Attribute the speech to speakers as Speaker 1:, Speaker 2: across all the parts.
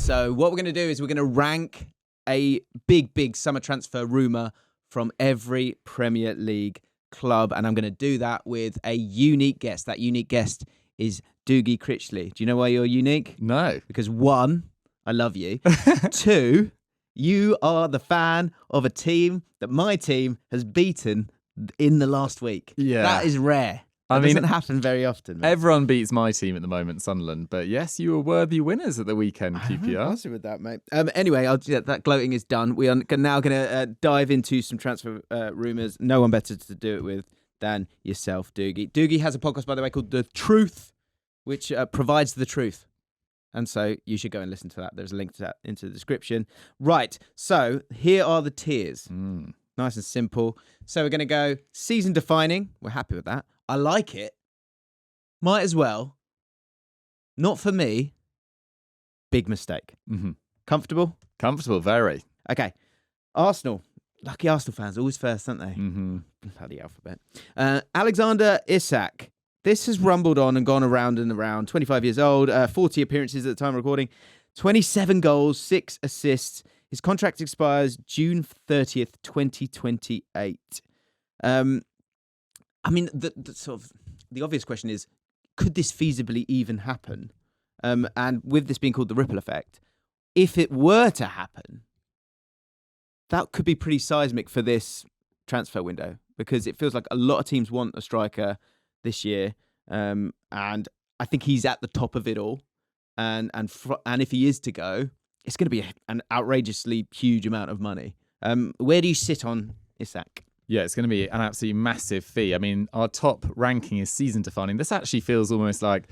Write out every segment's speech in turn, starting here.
Speaker 1: So what we're going to do is we're going to rank a big summer transfer rumour from every Premier League club. And I'm going to do that with a unique guest. That unique guest is Doogie Critchley. Do you know why you're unique?
Speaker 2: No.
Speaker 1: Because 1, I love you. 2, you are the fan of a team that my team has beaten in the last week.
Speaker 2: Yeah.
Speaker 1: That is rare. That doesn't happen very often. Man.
Speaker 2: Everyone beats my team at the moment, Sunderland. But yes, you were worthy winners at the weekend, QPR.
Speaker 1: I'm positive with that, mate. Anyway, that gloating is done. We are now going to dive into some transfer rumours. No one better to do it with than yourself, Doogie. Doogie has a podcast, by the way, called The Truth, which provides the truth. And so you should go and listen to that. There's a link to that into the description. Right, so here are the tiers. Nice and simple. So we're going to go season defining. We're happy with that. I like it. Might as well. Not for me. Big mistake.
Speaker 2: Mm-hmm.
Speaker 1: Comfortable?
Speaker 2: Comfortable, very.
Speaker 1: Okay. Arsenal. Lucky Arsenal fans, always first, aren't they?
Speaker 2: Mm-hmm.
Speaker 1: Bloody alphabet. Alexander Isak. This has rumbled on and gone around and around. 25 years old, 40 appearances at the time of recording, 27 goals, 6 assists. His contract expires June 30th, 2028. I mean, the obvious question is, could this feasibly even happen? And with this being called the ripple effect, if it were to happen, that could be pretty seismic for this transfer window, because it feels like a lot of teams want a striker this year, and I think he's at the top of it all. And if he is to go, it's going to be an outrageously huge amount of money. Where do you sit on Isak?
Speaker 2: Yeah, it's going to be an absolutely massive fee. I mean, our top ranking is season defining. This actually feels almost like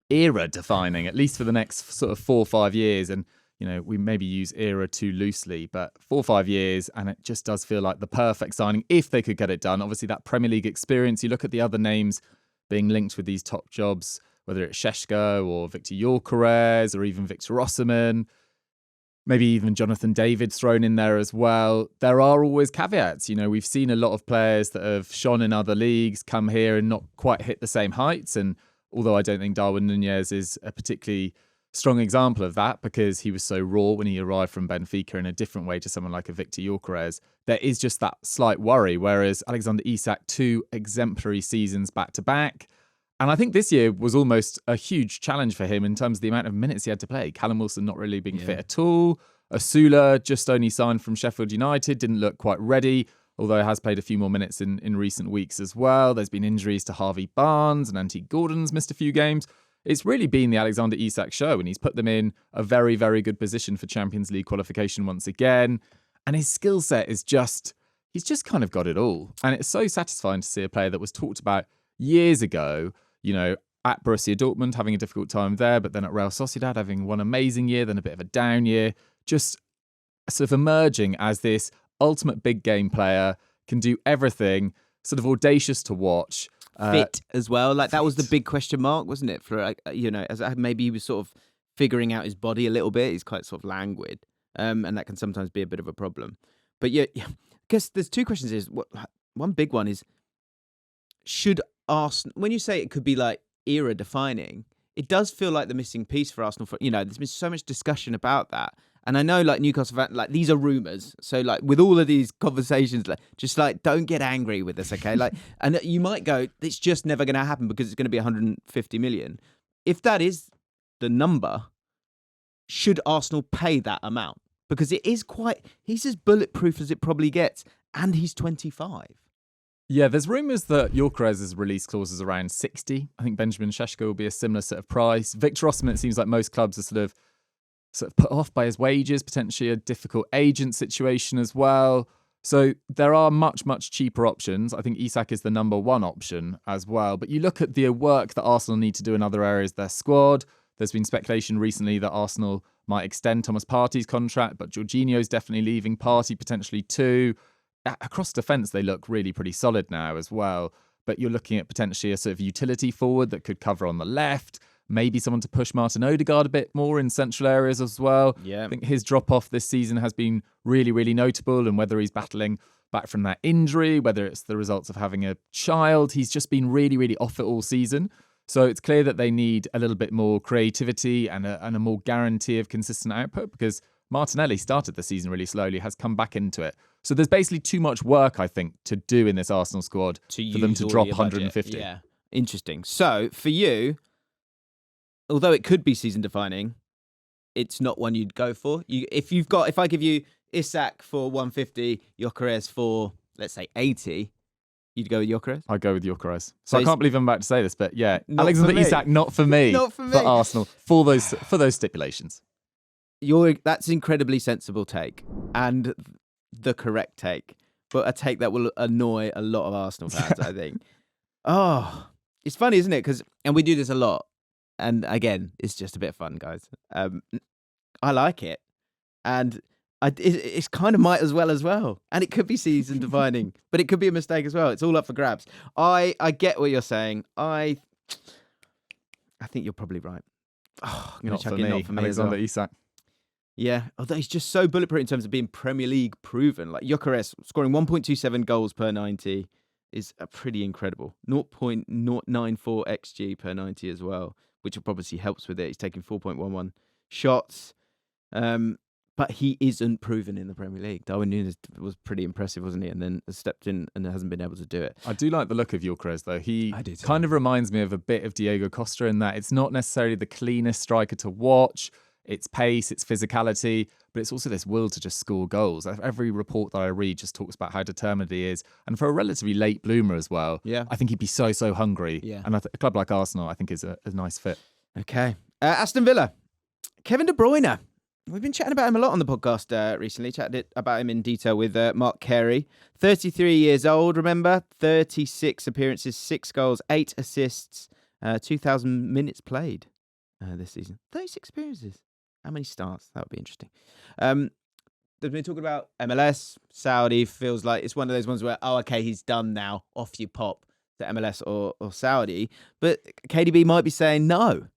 Speaker 2: era defining, at least for the next sort of 4 or 5 years. And, you know, we maybe use era too loosely, but 4 or 5 years, and it just does feel like the perfect signing if they could get it done. Obviously, that Premier League experience, you look at the other names being linked with these top jobs, whether it's Šeško or Victor Gyökeres or even Victor Osimhen, maybe even Jonathan David thrown in there as well. There are always caveats. You know, we've seen a lot of players that have shone in other leagues come here and not quite hit the same heights. And although I don't think Darwin Núñez is a particularly strong example of that, because he was so raw when he arrived from Benfica in a different way to someone like a Victor Gyökeres, there is just that slight worry. Whereas Alexander Isak, 2 exemplary seasons back to back. And I think this year was almost a huge challenge for him in terms of the amount of minutes he had to play. Callum Wilson not really being fit at all. Asula just only signed from Sheffield United, didn't look quite ready, although has played a few more minutes in recent weeks as well. There's been injuries to Harvey Barnes and Antti Gordon's missed a few games. It's really been the Alexander Isak show, and he's put them in a very, very good position for Champions League qualification once again. And his skill set is he's just kind of got it all. And it's so satisfying to see a player that was talked about years ago, you know, at Borussia Dortmund, having a difficult time there, but then at Real Sociedad, having one amazing year, then a bit of a down year, just sort of emerging as this ultimate big game player, can do everything, sort of audacious to watch.
Speaker 1: Fit as well. Like, that was the big question mark, wasn't it? For, you know, as maybe he was sort of figuring out his body a little bit. He's quite sort of languid, and that can sometimes be a bit of a problem. But yeah, I guess there's 2 questions. One big one is, should Arsenal, when you say it could be like era defining, it does feel like the missing piece for Arsenal. For, you know, there's been so much discussion about that, and I know like Newcastle fans, like, these are rumours. So like with all of these conversations, like, just like, don't get angry with us, okay? Like, and you might go, it's just never going to happen because it's going to be 150 million. If that is the number, should Arsenal pay that amount? Because it is he's as bulletproof as it probably gets, and he's 25.
Speaker 2: Yeah, there's rumours that Gyökeres' release clause is around 60. I think Benjamin Šeško will be a similar sort of price. Victor Osimhen, it seems like most clubs are sort of put off by his wages, potentially a difficult agent situation as well. So there are much, much cheaper options. I think Isak is the number 1 option as well. But you look at the work that Arsenal need to do in other areas of their squad. There's been speculation recently that Arsenal might extend Thomas Partey's contract, but Jorginho's definitely leaving, Partey potentially too. Across defence, they look really pretty solid now as well. But you're looking at potentially a sort of utility forward that could cover on the left. Maybe someone to push Martin Odegaard a bit more in central areas as well.
Speaker 1: Yeah.
Speaker 2: I think his drop-off this season has been really, really notable. And whether he's battling back from that injury, whether it's the results of having a child, he's just been really, really off it all season. So it's clear that they need a little bit more creativity and a more guarantee of consistent output, because Martinelli started the season really slowly, has come back into it. So there's basically too much work, I think, to do in this Arsenal squad for them to drop 150.
Speaker 1: Yeah, interesting. So for you, although it could be season defining, it's not one you'd go for. If I give you Isak for 150, Gyökeres for, let's say, 80, you'd go with Gyökeres?
Speaker 2: I'd go with Gyökeres. So I can't believe I'm about to say this, but yeah, Alexander Isak, not for me.
Speaker 1: Not for me.
Speaker 2: For Arsenal, for those stipulations.
Speaker 1: That's an incredibly sensible take and the correct take, but a take that will annoy a lot of Arsenal fans, I think. Oh, it's funny, isn't it? And we do this a lot. And again, it's just a bit of fun, guys. I like it. And it's kind of might as well. And it could be season defining, but it could be a mistake as well. It's all up for grabs. I get what you're saying. I think you're probably right. Oh, I'm going to chuck in not for me
Speaker 2: Alexander
Speaker 1: as well.
Speaker 2: Isak.
Speaker 1: Yeah, although he's just so bulletproof in terms of being Premier League proven. Like Gyökeres scoring 1.27 goals per 90 is pretty incredible. 0.094 XG per 90 as well, which obviously helps with it. He's taking 4.11 shots. But he isn't proven in the Premier League. Darwin Núñez was pretty impressive, wasn't he? And then stepped in and hasn't been able to do it.
Speaker 2: I do like the look of Gyökeres, though. He kind of reminds me of a bit of Diego Costa in that it's not necessarily the cleanest striker to watch. It's pace, it's physicality, but it's also this will to just score goals. Every report that I read just talks about how determined he is. And for a relatively late bloomer as well, I think he'd be so hungry.
Speaker 1: Yeah.
Speaker 2: And a club like Arsenal, I think, is a nice fit.
Speaker 1: Okay. Aston Villa. Kevin De Bruyne. We've been chatting about him a lot on the podcast recently. Chatted about him in detail with Mark Carey. 33 years old, remember? 36 appearances, 6 goals, 8 assists, 2,000 minutes played this season. 36 appearances. How many starts? That would be interesting. They've been talking about MLS, Saudi. Feels like it's one of those ones where, okay, he's done now. Off you pop to MLS or Saudi. But KDB might be saying, no,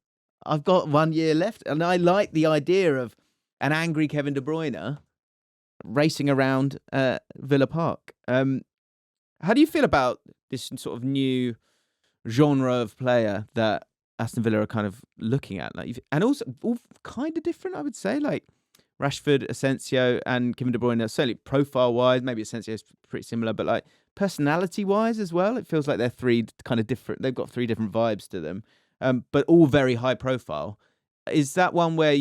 Speaker 1: I've got 1 year left. And I like the idea of an angry Kevin De Bruyne racing around Villa Park. How do you feel about this sort of new genre of player that Aston Villa are kind of looking at? And also all kind of different, I would say. Like Rashford, Asensio, and Kevin De Bruyne, certainly profile-wise, maybe Asensio's pretty similar, but like personality-wise as well, it feels like they're three kind of different. They've got 3 different vibes to them, but all very high profile. Is that one where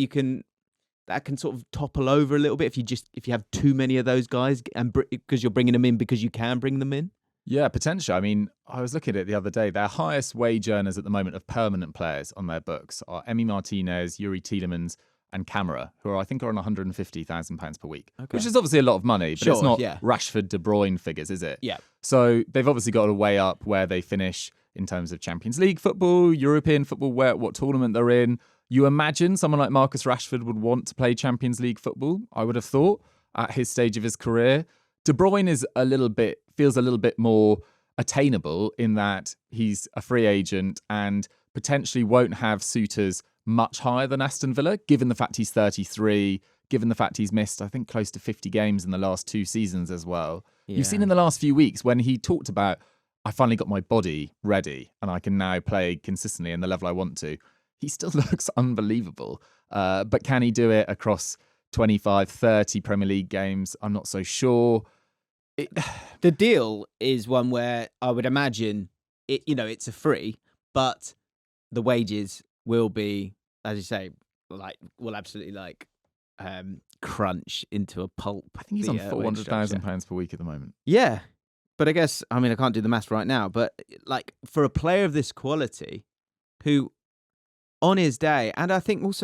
Speaker 1: that can sort of topple over a little bit if you have too many of those guys, and because you're bringing them in because you can bring them in?
Speaker 2: Yeah, potentially. I mean, I was looking at it the other day. Their highest wage earners at the moment of permanent players on their books are Emi Martinez, Yuri Tielemans, and Camara, who I think are on £150,000 per week, which is obviously a lot of money, but it's not Rashford, De Bruyne figures, is it?
Speaker 1: Yeah.
Speaker 2: So they've obviously got to weigh up where they finish in terms of Champions League football, European football, what tournament they're in. You imagine someone like Marcus Rashford would want to play Champions League football, I would have thought, at his stage of his career. De Bruyne feels a little bit more attainable in that he's a free agent and potentially won't have suitors much higher than Aston Villa, given the fact he's 33, given the fact he's missed, I think, close to 50 games in the last 2 seasons as well. Yeah. You've seen in the last few weeks when he talked about, I finally got my body ready and I can now play consistently in the level I want to. He still looks unbelievable. But can he do it across 25, 30 Premier League games? I'm not so sure.
Speaker 1: The deal is one where I would imagine it's a free, but the wages will be, as you say, will absolutely crunch into a pulp.
Speaker 2: I think he's on £400,000 per week at the moment.
Speaker 1: Yeah, but I guess I can't do the maths right now. But for a player of this quality, who on his day, and I think there's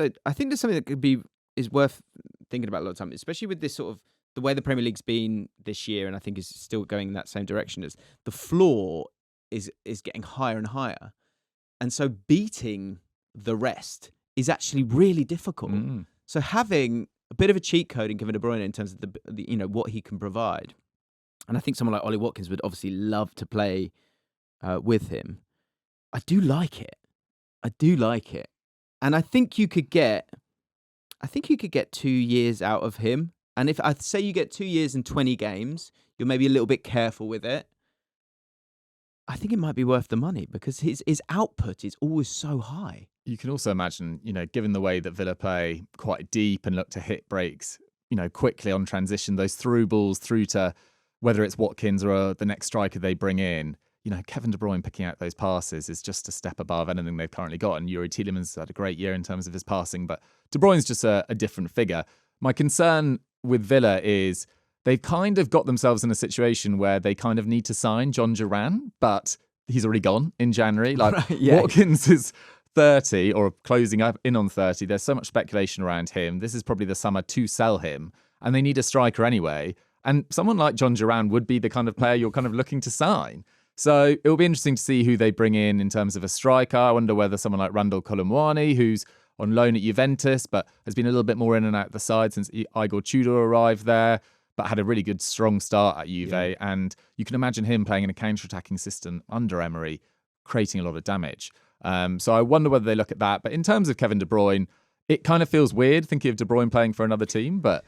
Speaker 1: something that is worth thinking about a lot of time, especially with this sort of the way the Premier League's been this year, and I think is still going in that same direction. As the floor is getting higher and higher, and so beating the rest is actually really difficult. So having a bit of a cheat code in Kevin De Bruyne in terms of the what he can provide, and I think someone like Ollie Watkins would obviously love to play with him. I do like it. And I think you could get 2 years out of him. And if I say you get 2 years and 20 games, you're maybe a little bit careful with it. I think it might be worth the money because his output is always so high.
Speaker 2: You can also imagine, given the way that Villa play quite deep and look to hit breaks, quickly on transition, those through balls through to whether it's Watkins or the next striker they bring in. Kevin De Bruyne picking out those passes is just a step above anything they've currently got. And Youri Tielemans had a great year in terms of his passing, but De Bruyne's just a different figure. My concern with Villa is they've kind of got themselves in a situation where they kind of need to sign John Duran, but he's already gone in January. Like right, yeah. Watkins is 30 or closing up in on 30. There's so much speculation around him. This is probably the summer to sell him, and they need a striker anyway. And someone like John Duran would be the kind of player you're kind of looking to sign. So it will be interesting to see who they bring in terms of a striker. I wonder whether someone like Randall Colomwani, who's on loan at Juventus, but has been a little bit more in and out of the side since Igor Tudor arrived there, but had a really good, strong start at Juve. Yeah. And you can imagine him playing in a counter-attacking system under Emery, creating a lot of damage. So I wonder whether they look at that. But in terms of Kevin De Bruyne, it kind of feels weird thinking of De Bruyne playing for another team, but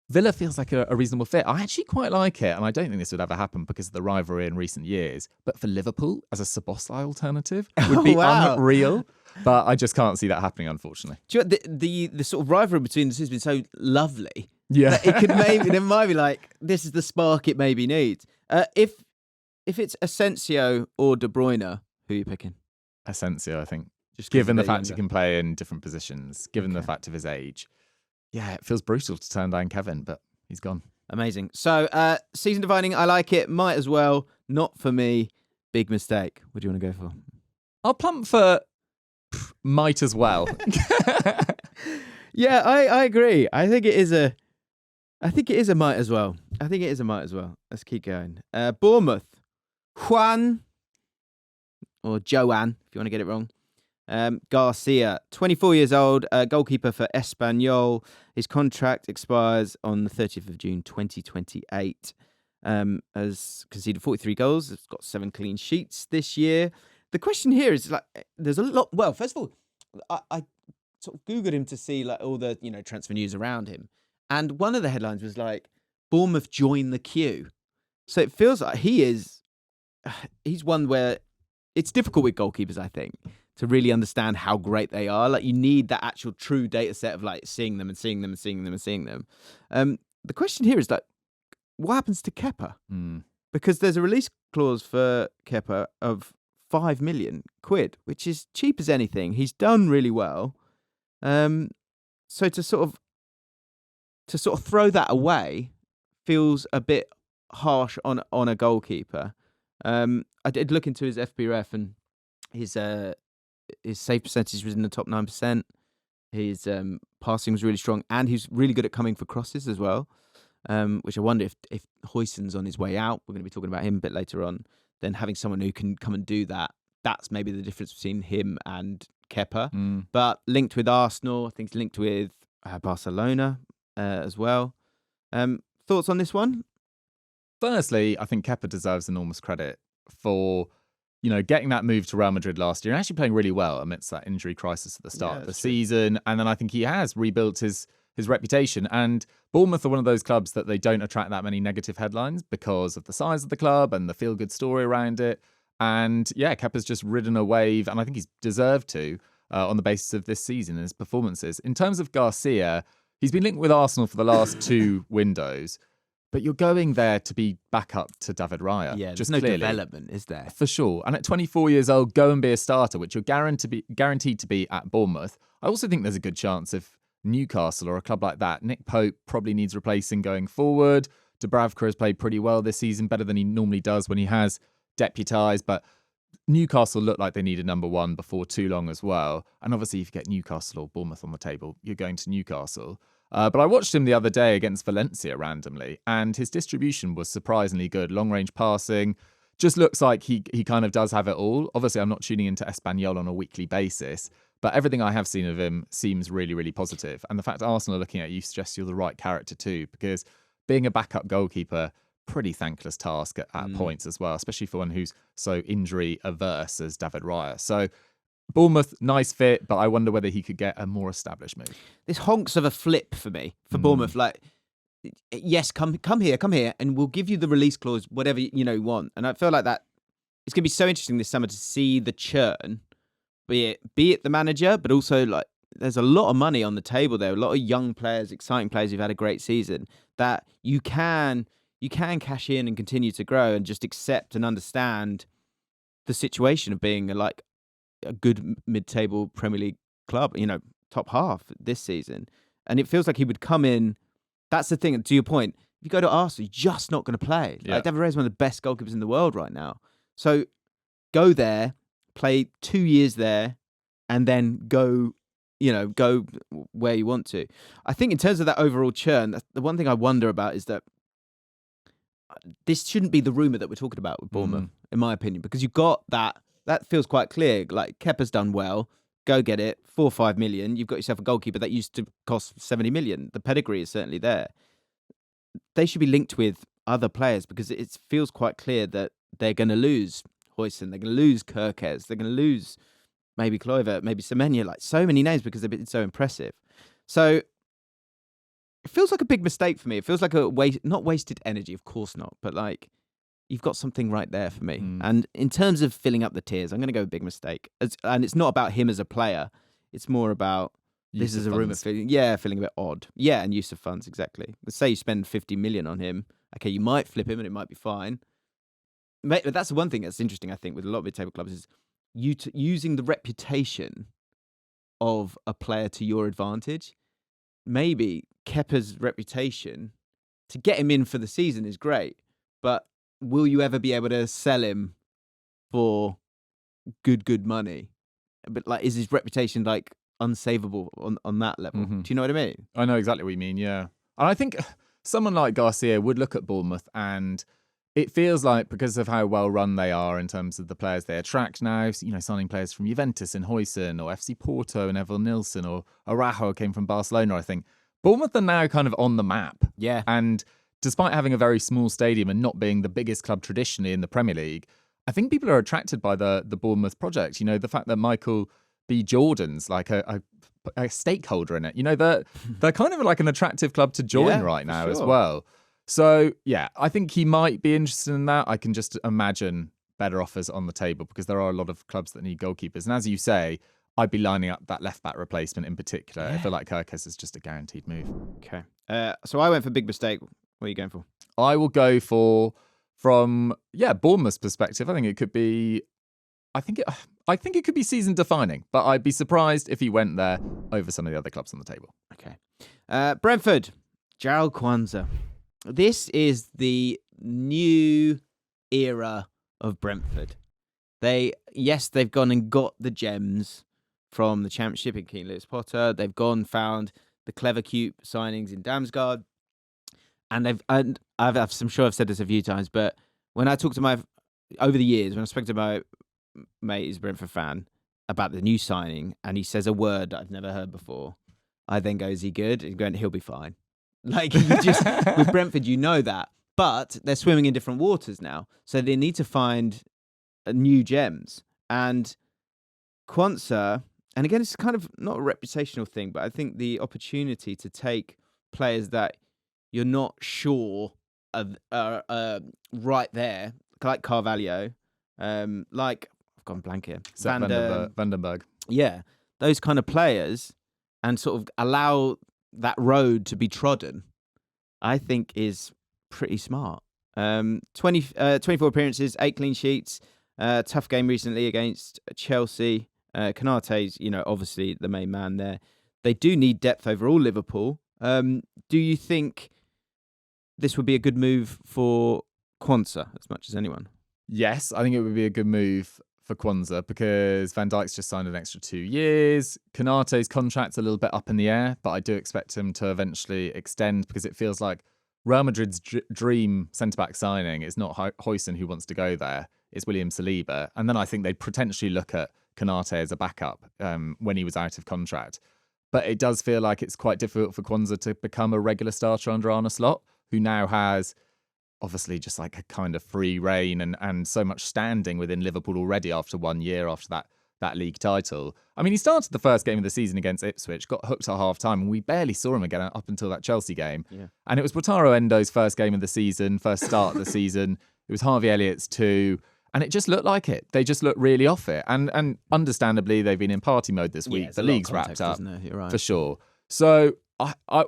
Speaker 2: Villa feels like a reasonable fit. I actually quite like it, and I don't think this would ever happen because of the rivalry in recent years. But for Liverpool, as a Szoboszlai alternative, would be unreal. But I just can't see that happening, unfortunately.
Speaker 1: Do you know, the sort of rivalry between the two has been so lovely. Yeah, that it might be like this is the spark it maybe needs. If it's Asensio or De Bruyne, who are you picking?
Speaker 2: Asensio, I think. Just given the fact he can play in different positions, given the fact of his age. Yeah, it feels brutal to turn down Kevin, but he's gone.
Speaker 1: Amazing. So, season defining, I like it. Might as well. Not for me. Big mistake. What do you want to go for?
Speaker 2: I'll plump for might as well.
Speaker 1: Yeah, I agree. I think it is a might as well. Let's keep going. Bournemouth. Juan or Joan, if you want to get it wrong. Garcia, 24 years old, goalkeeper for Espanyol. His contract expires on the 30th of June 2028. Has conceded 43 goals. It's got 7 clean sheets this year. The question here is like, there's a lot. Well, first of all, I sort of Googled him to see like all the transfer news around him, and one of the headlines was like Bournemouth join the queue. So it feels like he's one where it's difficult with goalkeepers, I think, to really understand how great they are. Like you need that actual true data set of like seeing them and seeing them and seeing them and seeing them. The question here is like, what happens to Kepa? Because there's a release clause for Kepa of 5 million quid, which is cheap as anything. He's done really well. So to sort of throw that away feels a bit harsh on a goalkeeper. I did look into his FBref and his save percentage was in the top 9%. His passing was really strong, and he's really good at coming for crosses as well. Which I wonder if Huijsen's on his way out. We're going to be talking about him a bit later on. Then having someone who can come and do that, that's maybe the difference between him and Kepa. But linked with Arsenal, I think he's linked with Barcelona as well. Thoughts on this one?
Speaker 2: Firstly, I think Kepa deserves enormous credit for getting that move to Real Madrid last year and actually playing really well amidst that injury crisis at the start of the season. And then I think he has rebuilt his reputation. And Bournemouth are one of those clubs that they don't attract that many negative headlines because of the size of the club and the feel-good story around it. And yeah, Kepa's just ridden a wave, and I think he's deserved to on the basis of this season and his performances. In terms of Garcia, he's been linked with Arsenal for the last 2 windows. But you're going there to be back up to David Raya.
Speaker 1: Yeah, there's no development, is there?
Speaker 2: For sure. And at 24 years old, go and be a starter, which you're guaranteed to be at Bournemouth. I also think there's a good chance of Newcastle or a club like that. Nick Pope probably needs replacing going forward. Dubravka has played pretty well this season, better than he normally does when he has deputised. But Newcastle look like they need a number 1 before too long as well. And obviously, if you get Newcastle or Bournemouth on the table, you're going to Newcastle. But I watched him the other day against Valencia randomly, and his distribution was surprisingly good. Long-range passing, just looks like he kind of does have it all. Obviously, I'm not tuning into Espanyol on a weekly basis, but everything I have seen of him seems really, really positive. And the fact Arsenal are looking at you suggests you're the right character too, because being a backup goalkeeper, pretty thankless task at points as well, especially for one who's so injury-averse as David Raya. So Bournemouth, nice fit, but I wonder whether he could get a more established move.
Speaker 1: This honks of a flip for me, for Bournemouth. Like, yes, come here, and we'll give you the release clause, whatever you want. And I feel like that it's going to be so interesting this summer to see the churn, be it the manager, but also like there's a lot of money on the table there, a lot of young players, exciting players who've had a great season that you can cash in and continue to grow and just accept and understand the situation of being like a good mid-table Premier League club, top half this season. And it feels like he would come in. That's the thing. And to your point, if you go to Arsenal, you're just not going to play.
Speaker 2: Yeah.
Speaker 1: Like David Raya is one of the best goalkeepers in the world right now. So go there, play 2 years there, and then go where you want to. I think in terms of that overall churn, the one thing I wonder about is that this shouldn't be the rumour that we're talking about with Bournemouth, in my opinion, because you've got that feels quite clear. Like Kepa's done well, go get it, 4 or 5 million. You've got yourself a goalkeeper that used to cost 70 million. The pedigree is certainly there. They should be linked with other players because it feels quite clear that they're going to lose Huijsen, they're going to lose Kerkez, they're going to lose maybe Kluivert, maybe Semenya, like so many names because they've been so impressive. So it feels like a big mistake for me. It feels like not wasted energy, of course not, but like you've got something right there for me. And in terms of filling up the tiers, I'm going to go with big mistake. And it's not about him as a player. It's more about this is a rumour feeling a bit odd. Yeah, and use of funds, exactly. Let's say you spend 50 million on him. Okay, you might flip him and it might be fine. But that's the one thing that's interesting, I think, with a lot of mid-table clubs is using the reputation of a player to your advantage. Maybe Kepa's reputation to get him in for the season is great, but will you ever be able to sell him for good money? But like, is his reputation like unsavable on that level? Do you know what I mean?
Speaker 2: I know exactly what you mean, yeah. And I think someone like Garcia would look at Bournemouth and it feels like because of how well run they are in terms of the players they attract now, signing players from Juventus and Huijsen or FC Porto and Evan Nilsson or Araujo came from Barcelona, I think. Bournemouth are now kind of on the map.
Speaker 1: Yeah.
Speaker 2: And despite having a very small stadium and not being the biggest club traditionally in the Premier League, I think people are attracted by the Bournemouth project. The fact that Michael B. Jordan's like a stakeholder in it. They're kind of like an attractive club to join right now as well. So, yeah, I think he might be interested in that. I can just imagine better offers on the table because there are a lot of clubs that need goalkeepers. And as you say, I'd be lining up that left-back replacement in particular. I feel like Kerkez is just a guaranteed move.
Speaker 1: Okay. So I went for big mistake. What are you going for?
Speaker 2: I will go from Bournemouth's perspective, I think it could be season defining, but I'd be surprised if he went there over some of the other clubs on the table.
Speaker 1: Okay. Brentford, Jarell Quansah. This is the new era of Brentford. They've gone and got the gems from the Championship in Keane Lewis Potter. They've gone found the clever, cute signings in Damsgaard. And I'm sure I've said this a few times, but when I talk to over the years, when I spoke to my mate who's a Brentford fan about the new signing, and he says a word that I've never heard before, I then go, is he good? He's going, he'll be fine. Like, with Brentford, you know that. But they're swimming in different waters now. So they need to find new gems. And Quansah, and again, it's kind of not a reputational thing, but I think the opportunity to take players that you're not sure are right there, like Carvalho, like, I've gone blank here.
Speaker 2: Vandenberg.
Speaker 1: Yeah, those kind of players, and sort of allow that road to be trodden, I think is pretty smart. 24 appearances, 8 clean sheets, tough game recently against Chelsea. Konate's, obviously the main man there. They do need depth overall, Liverpool. Do you think this would be a good move for Quansah as much as anyone?
Speaker 2: Yes, I think it would be a good move for Quansah because Van Dijk's just signed an extra 2 years. Konate's contract's a little bit up in the air, but I do expect him to eventually extend because it feels like Real Madrid's dream centre-back signing is not Huijsen who wants to go there. It's William Saliba. And then I think they'd potentially look at Konate as a backup when he was out of contract. But it does feel like it's quite difficult for Quansah to become a regular starter under Arne Slot, who now has obviously just like a kind of free reign and so much standing within Liverpool already after 1 year after that league title. I mean, he started the first game of the season against Ipswich, got hooked at half-time, and we barely saw him again up until that Chelsea game. Yeah. And it was Wataru Endo's first game of the season, first start of the season. It was Harvey Elliott's too. And it just looked like it. They just looked really off it. And understandably, they've been in party mode this week. The league's wrapped up,
Speaker 1: You're right.
Speaker 2: for sure. So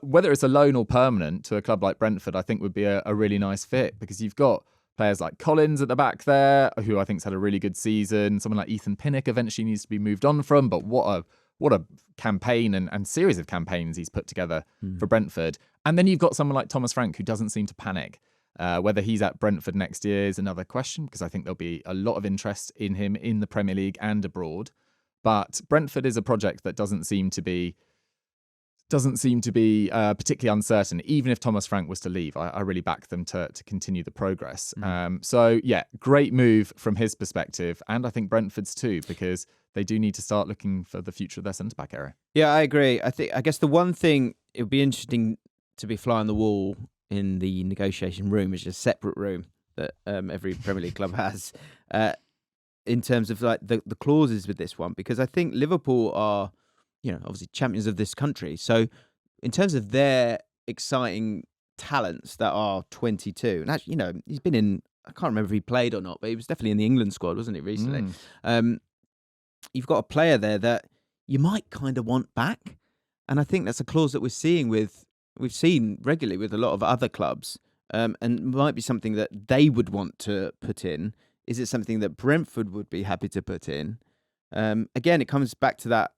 Speaker 2: whether it's a loan or permanent to a club like Brentford, I think would be a really nice fit, because you've got players like Collins at the back there, who I think's had a really good season. Someone like Ethan Pinnock eventually needs to be moved on from, but what a campaign and series of campaigns he's put together for Brentford. And then you've got someone like Thomas Frank, who doesn't seem to panic. Whether he's at Brentford next year is another question, because I think there'll be a lot of interest in him in the Premier League and abroad. But Brentford is a project that doesn't seem to be particularly uncertain. Even if Thomas Frank was to leave, I really back them to continue the progress. So yeah, great move from his perspective, and I think Brentford's too, because they do need to start looking for the future of their centre-back area.
Speaker 1: Yeah, I agree. I guess the one thing it would be interesting to be fly on the wall in the negotiation room, is a separate room that every Premier League club has, in terms of like the clauses with this one, because I think Liverpool are, obviously champions of this country. So in terms of their exciting talents that are 22, and actually, he's been in, I can't remember if he played or not, but he was definitely in the England squad, wasn't he, recently? You've got a player there that you might kind of want back. And I think that's a clause that we've seen regularly with a lot of other clubs, and might be something that they would want to put in. Is it something that Brentford would be happy to put in? Again, it comes back to that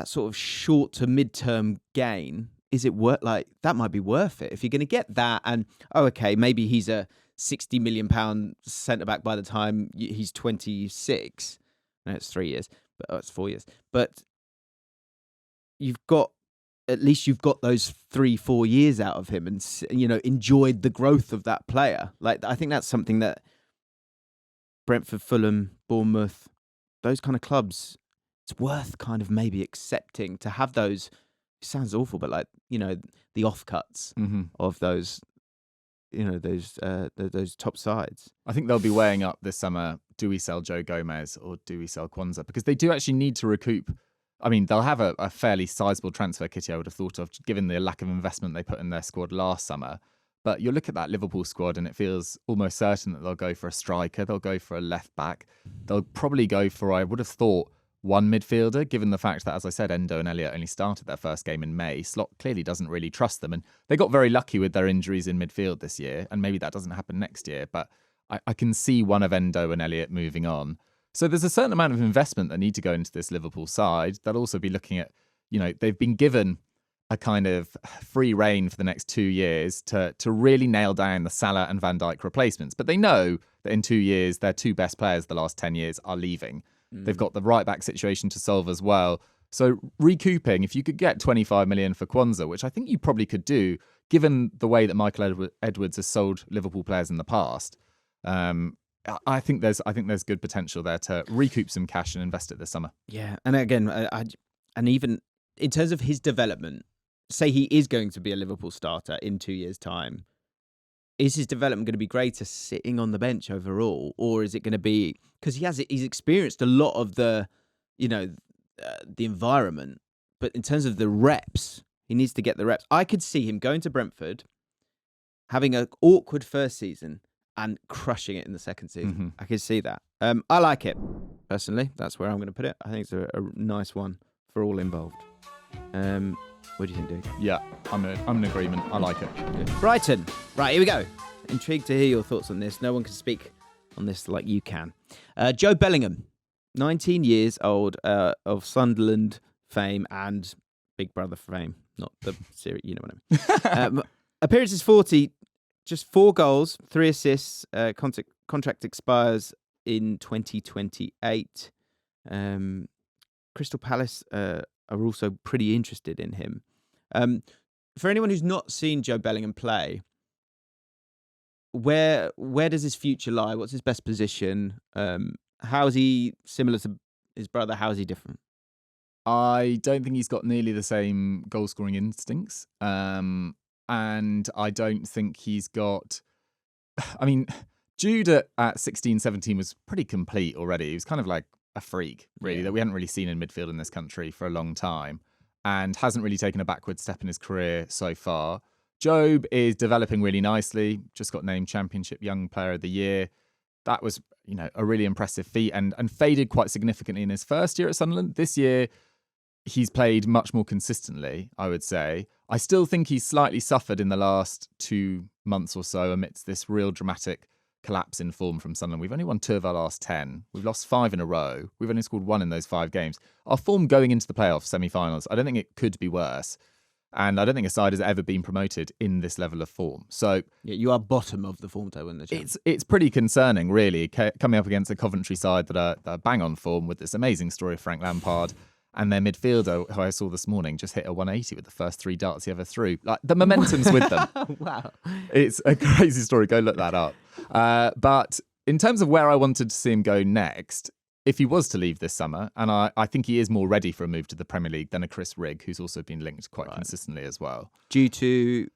Speaker 1: sort of short to mid-term gain. Is it worth, that might be worth it if you're going to get that? And okay, maybe he's a £60 million centre back by the time he's 26. No, it's 3 years, but it's 4 years. But at least you've got those 3-4 years out of him, and enjoyed the growth of that player. I think that's something that Brentford, Fulham, Bournemouth, those kind of clubs, it's worth kind of maybe accepting to have those. It sounds awful, but the offcuts of those, those top sides.
Speaker 2: I think they'll be weighing up this summer: do we sell Joe Gomez or do we sell Kwanzaa? Because they do actually need to recoup. I mean, they'll have a fairly sizable transfer kitty, I would have thought of, given the lack of investment they put in their squad last summer. But you look at that Liverpool squad and it feels almost certain that they'll go for a striker, they'll go for a left back, they'll probably go for, I would have thought, one midfielder, given the fact that, as I said, Endo and Elliott only started their first game in May. Slot clearly doesn't really trust them, and they got very lucky with their injuries in midfield this year, and maybe that doesn't happen next year, but I can see one of Endo and Elliott moving on. So there's a certain amount of investment that need to go into this Liverpool side. They'll also be looking at, they've been given a kind of free rein for the next 2 years to really nail down the Salah and Van Dijk replacements. But they know that in 2 years, their two best players the last 10 years are leaving. They've got the right back situation to solve as well. So recouping, if you could get 25 million for Kwanzaa, which I think you probably could do, given the way that Michael Edwards has sold Liverpool players in the past, I think there's good potential there to recoup some cash and invest it this summer.
Speaker 1: Yeah, and again, and even in terms of his development, say he is going to be a Liverpool starter in 2 years' time, is his development going to be greater sitting on the bench overall, or is it going to be because he's experienced a lot of the environment, but in terms of the reps, he needs to get the reps. I could see him going to Brentford, having an awkward first season, and crushing it in the second season. I can see that. I like it personally. That's where I'm going to put it. I think it's a nice one for all involved. What do you think, Duke?
Speaker 2: Yeah, I'm in agreement. I like it.
Speaker 1: Good. Brighton. Right, here we go. Intrigued to hear your thoughts on this. No one can speak on this like you can. Joe Bellingham, 19 years old, of Sunderland fame and Big Brother fame. Not the series, you know what I mean. Appearances 40, just 4 goals, 3 assists. Contract expires in 2028. Crystal Palace are also pretty interested in him. For anyone who's not seen Joe Bellingham play, where does his future lie? What's his best position? How is he similar to his brother? How is he different?
Speaker 2: I don't think he's got nearly the same goal-scoring instincts. And I don't think he's got... I mean, Jude at 16, 17 was pretty complete already. He was kind of like a freak, really, that we hadn't really seen in midfield in this country for a long time, and hasn't really taken a backward step in his career so far. Job is developing really nicely. Just got named Championship Young Player of the Year. That was, a really impressive feat and faded quite significantly in his first year at Sunderland. This year, he's played much more consistently, I would say. I still think he's slightly suffered in the last 2 months or so amidst this real dramatic collapse in form from Sunderland. We've only won 2 of our last 10. We've lost 5 in a row. We've only scored 1 in those 5 games. Our form going into the playoff semi-finals, I don't think it could be worse. And I don't think a side has ever been promoted in this level of form. So
Speaker 1: yeah, you are bottom of the form table in the Championship.
Speaker 2: It's pretty concerning, really, coming up against a Coventry side that are bang on form with this amazing story of Frank Lampard. And their midfielder, who I saw this morning, just hit a 180 with the first 3 darts he ever threw. Like, the momentum's with them.
Speaker 1: Wow.
Speaker 2: It's a crazy story. Go look that up. But in terms of where I wanted to see him go next, if he was to leave this summer, and I think he is more ready for a move to the Premier League than a Chris Rigg, who's also been linked quite consistently as well.
Speaker 1: Due to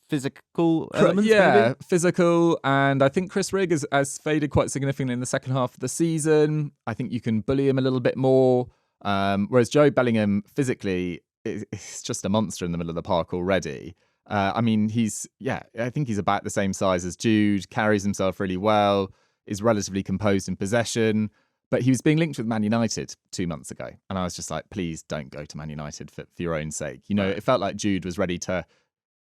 Speaker 1: physical elements,
Speaker 2: yeah,
Speaker 1: maybe?
Speaker 2: Physical. And I think Chris Rigg has faded quite significantly in the second half of the season. I think you can bully him a little bit more. Whereas Joe Bellingham, physically, is just a monster in the middle of the park already. I mean, I think he's about the same size as Jude, carries himself really well, is relatively composed in possession. But he was being linked with Man United 2 months ago. And I was just like, please don't go to Man United for your own sake. It felt like Jude was ready to...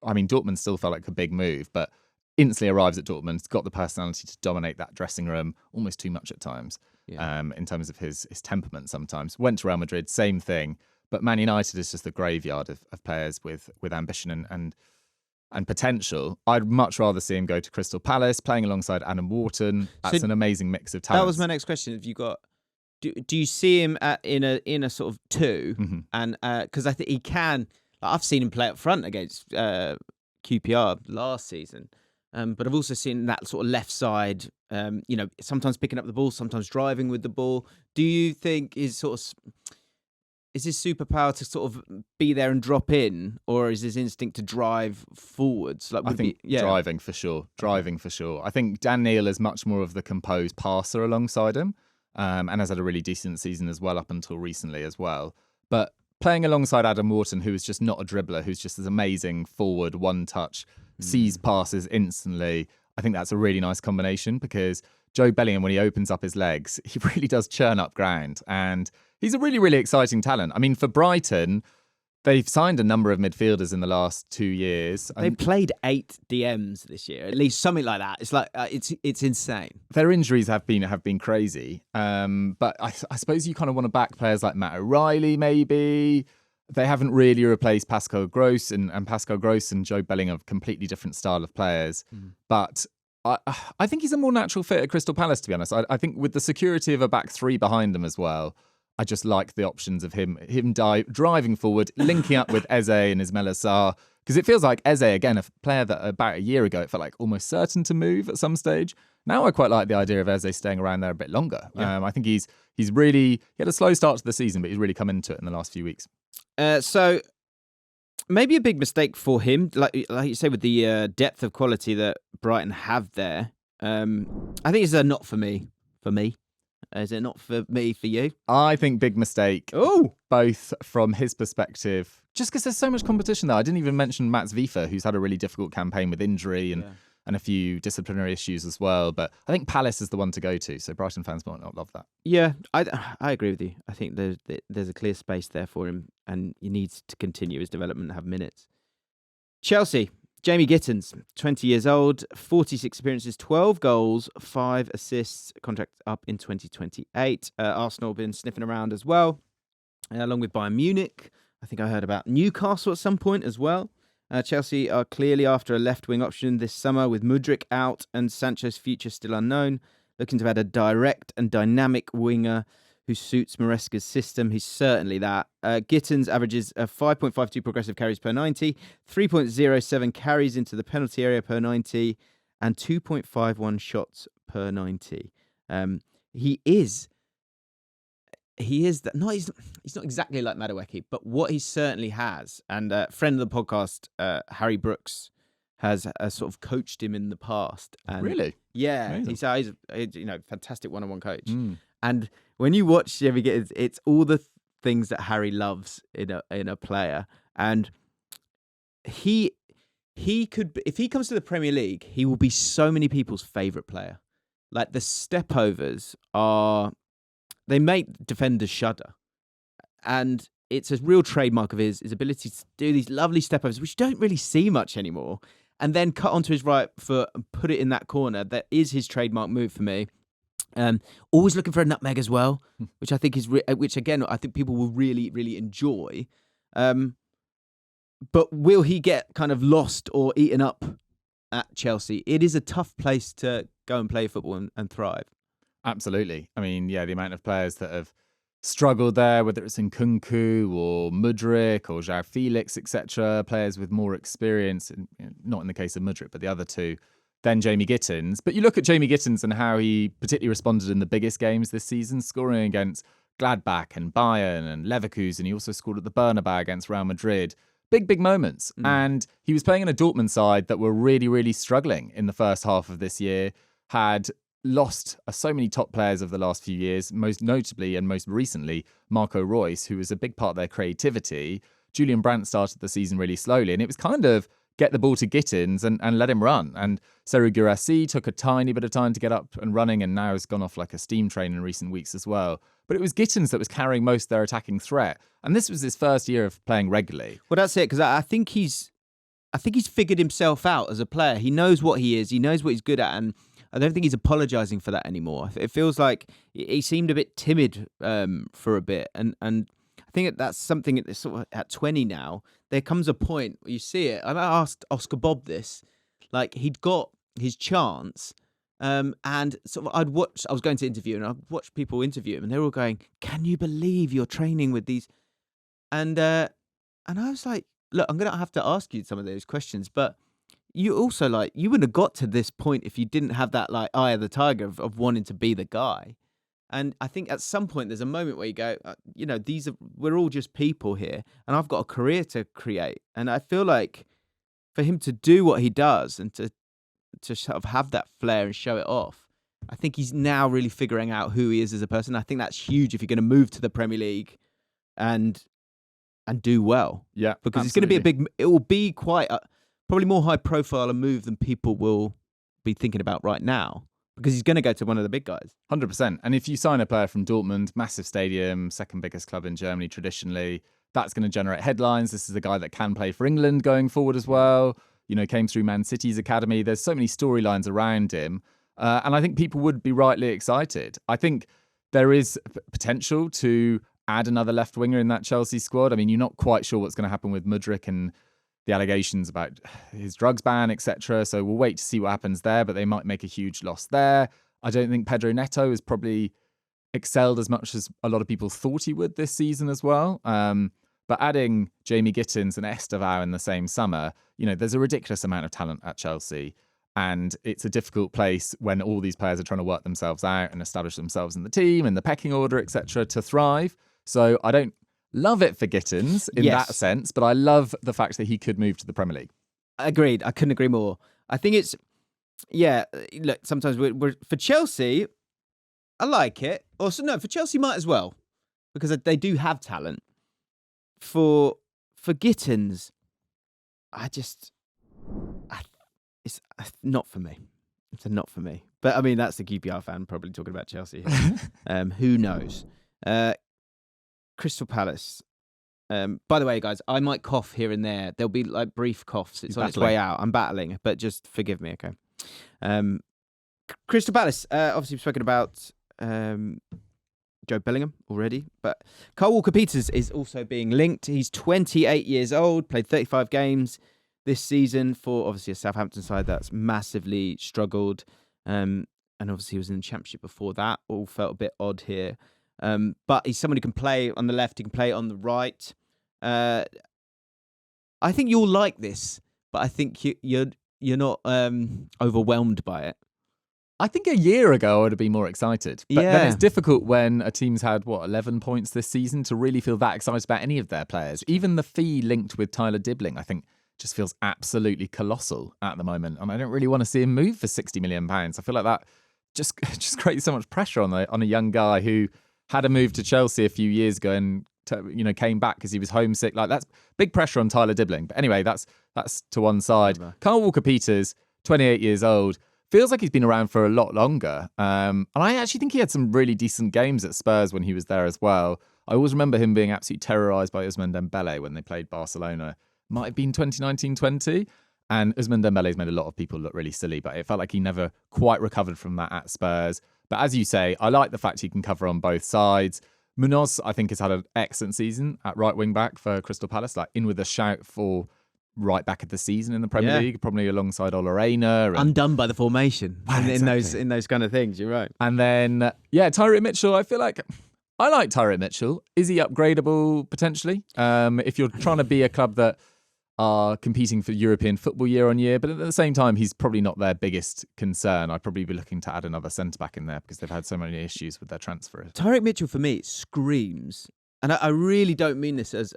Speaker 2: I mean, Dortmund still felt like a big move, but instantly arrives at Dortmund, got the personality to dominate that dressing room, almost too much at times, in terms of his temperament sometimes. Went to Real Madrid, same thing. But Man United is just a graveyard of players with ambition and potential. I'd much rather see him go to Crystal Palace, playing alongside Adam Wharton. That's an amazing mix of talent.
Speaker 1: That was my next question. Have you got? Do you see him in a sort of 2?
Speaker 2: Mm-hmm.
Speaker 1: And because I think he can. Like, I've seen him play up front against QPR last season, but I've also seen that sort of left side. Sometimes picking up the ball, sometimes driving with the ball. Do you think is his superpower to sort of be there and drop in, or is his instinct to drive forwards?
Speaker 2: I think driving for sure. Driving for sure. I think Dan Neil is much more of the composed passer alongside him, and has had a really decent season as well up until recently as well. But playing alongside Adam Wharton, who is just not a dribbler, who's just this amazing forward, one-touch, sees passes instantly, I think that's a really nice combination because Joe Bellingham, when he opens up his legs, he really does churn up ground. And he's a really, really exciting talent. I mean, for Brighton, they've signed a number of midfielders in the last 2 years.
Speaker 1: They've played 8 DMs this year, at least something like that. It's like it's insane.
Speaker 2: Their injuries have been crazy. But I suppose you kind of want to back players like Matt O'Reilly, maybe. They haven't really replaced Pascal Gross, and Pascal Gross and Joe Bellingham have a completely different style of players. But I think he's a more natural fit at Crystal Palace, to be honest. I think with the security of a back 3 behind him as well, I just like the options of him driving forward, linking up with Eze and Ismaila Sarr. Because it feels like Eze, again, a player that about a year ago, it felt like almost certain to move at some stage. Now I quite like the idea of Eze staying around there a bit longer. Yeah. I think he had a slow start to the season, but he's really come into it in the last few weeks.
Speaker 1: So maybe a big mistake for him, like you say, with the depth of quality that Brighton have there. I think it's a not for me. For me. Is it not for me, for you?
Speaker 2: I think big mistake.
Speaker 1: Oh,
Speaker 2: both from his perspective, just because there's so much competition there. I didn't even mention Mats Vifa, who's had a really difficult campaign with injury and a few disciplinary issues as well. But I think Palace is the one to go to, so Brighton fans might not love that.
Speaker 1: Yeah, I agree with you. I think there's a clear space there for him, and he needs to continue his development and have minutes. Chelsea. Jamie Gittins, 20 years old, 46 appearances, 12 goals, 5 assists, contract up in 2028. Arsenal have been sniffing around as well, along with Bayern Munich. I think I heard about Newcastle at some point as well. Chelsea are clearly after a left-wing option this summer with Mudryk out and Sancho's future still unknown, looking to add a direct and dynamic winger who suits Maresca's system. He's certainly that. Gittins averages 5.52 progressive carries per 90, 3.07 carries into the penalty area per 90, and 2.51 shots per 90. He's not exactly like Madueke, but what he certainly has, and a friend of the podcast, Harry Brooks, has sort of coached him in the past. And
Speaker 2: really?
Speaker 1: Yeah, he's a fantastic one-on-one coach. And when you watch Jamie Gittins, it's all the things that Harry loves in a player. And he could, if he comes to the Premier League, he will be so many people's favourite player like the stepovers they make defenders shudder. And it's a real trademark of his ability to do these lovely stepovers, which you don't really see much anymore, and then cut onto his right foot and put it in that corner. That is his trademark move for me. Always looking for a nutmeg as well, which I think which again, I think people will really, really enjoy. But will he get kind of lost or eaten up at Chelsea? It is a tough place to go and play football and thrive.
Speaker 2: Absolutely. I mean, yeah, the amount of players that have struggled there, whether it's Nkunku or Mudryk or João Felix, etc., players with more experience, and not in the case of Mudryk, but the other two, than Jamie Gittins. But you look at Jamie Gittins and how he particularly responded in the biggest games this season, scoring against Gladbach and Bayern and Leverkusen. He also scored at the Bernabeu against Real Madrid. Big moments. And he was playing in a Dortmund side that were really, really struggling in the first half of this year, had lost so many top players of the last few years, most notably and most recently, Marco Reus, who was a big part of their creativity. Julian Brandt started the season really slowly, and it was kind of get the ball to Gittins and let him run. And Serhou Guirassy took a tiny bit of time to get up and running, and now has gone off like a steam train in recent weeks as well. But it was Gittins that was carrying most of their attacking threat. And this was his first year of playing regularly.
Speaker 1: Well, that's it, because I think he's figured himself out as a player. He knows what he is. He knows what he's good at, and I don't think he's apologising for that anymore. It feels like he seemed a bit timid for a bit, and I think that's something at 20 now. There comes a point where you see it. I asked Oscar Bob this, like he'd got his chance, and sort of I was going to interview, and I'd watch people interview him, and they were all going, "Can you believe you're training with these?" And I was like, "Look, I'm going to have to ask you some of those questions, but." You also you wouldn't have got to this point if you didn't have that eye of the tiger of wanting to be the guy. And I think at some point there's a moment where you go, we're all just people here, and I've got a career to create. And I feel like for him to do what he does and to sort of have that flair and show it off, I think he's now really figuring out who he is as a person. I think that's huge if you're going to move to the Premier League and do well.
Speaker 2: Yeah,
Speaker 1: because it's going to be it will be quite probably more high profile a move than people will be thinking about right now, because he's going to go to one of the big guys.
Speaker 2: 100%. And if you sign a player from Dortmund, massive stadium, second biggest club in Germany traditionally, that's going to generate headlines. This is a guy that can play for England going forward as well. Came through Man City's academy. There's so many storylines around him. And I think people would be rightly excited. I think there is potential to add another left winger in that Chelsea squad. I mean, you're not quite sure what's going to happen with Mudryk and the allegations about his drugs ban, etc. So we'll wait to see what happens there, but they might make a huge loss there. I don't think Pedro Neto has probably excelled as much as a lot of people thought he would this season as well. But adding Jamie Gittins and Estevao in the same summer, there's a ridiculous amount of talent at Chelsea, and it's a difficult place when all these players are trying to work themselves out and establish themselves in the team and the pecking order, etc., to thrive. So I don't love it for Gittins in that sense, but I love the fact that he could move to the Premier League.
Speaker 1: Agreed. I couldn't agree more. I think it's, look, sometimes we're for Chelsea, I like it. Also, no, for Chelsea might as well, because they do have talent. For Gittins, it's not for me. It's a not for me. But I mean, that's the QPR fan probably talking about Chelsea here. Who knows? Crystal Palace. By the way, guys, I might cough here and there. There'll be brief coughs. It's on its way out. I'm battling, but just forgive me, okay? Crystal Palace. Obviously, we've spoken about Joe Bellingham already, but Kyle Walker-Peters is also being linked. He's 28 years old, played 35 games this season for obviously a Southampton side that's massively struggled. And obviously he was in the Championship before that. All felt a bit odd here. But he's someone who can play on the left, he can play on the right. I think you'll like this, but I think you're not overwhelmed by it.
Speaker 2: I think a year ago I would have been more excited. But then it's difficult when a team's had, 11 points this season to really feel that excited about any of their players. Even the fee linked with Tyler Dibbling, I think, just feels absolutely colossal at the moment. And I don't really want to see him move for £60 million. I feel like that just creates so much pressure on a young guy who had a move to Chelsea a few years ago and came back because he was homesick. That's big pressure on Tyler Dibbling. But anyway, that's to one side. Kyle Walker-Peters, 28 years old. feels like he's been around for a lot longer. And I actually think he had some really decent games at Spurs when he was there as well. I always remember him being absolutely terrorised by Ousmane Dembele when they played Barcelona. Might have been 2019-20. And Ousmane Dembele's made a lot of people look really silly, but it felt like he never quite recovered from that at Spurs. But as you say, I like the fact he can cover on both sides. Munoz, I think, has had an excellent season at right wing back for Crystal Palace, like in with a shout for right back of the season in the Premier League, probably alongside Ola Reina.
Speaker 1: Undone by the formation
Speaker 2: Exactly.
Speaker 1: in those kind of things. You're right.
Speaker 2: And then, Tyreek Mitchell, I feel like I like Tyreek Mitchell. Is he upgradable potentially? If you're trying to be a club that are competing for European football year on year, but at the same time, he's probably not their biggest concern. I'd probably be looking to add another centre-back in there because they've had so many issues with their transfer.
Speaker 1: Tyreek Mitchell, for me, screams, and I really don't mean this as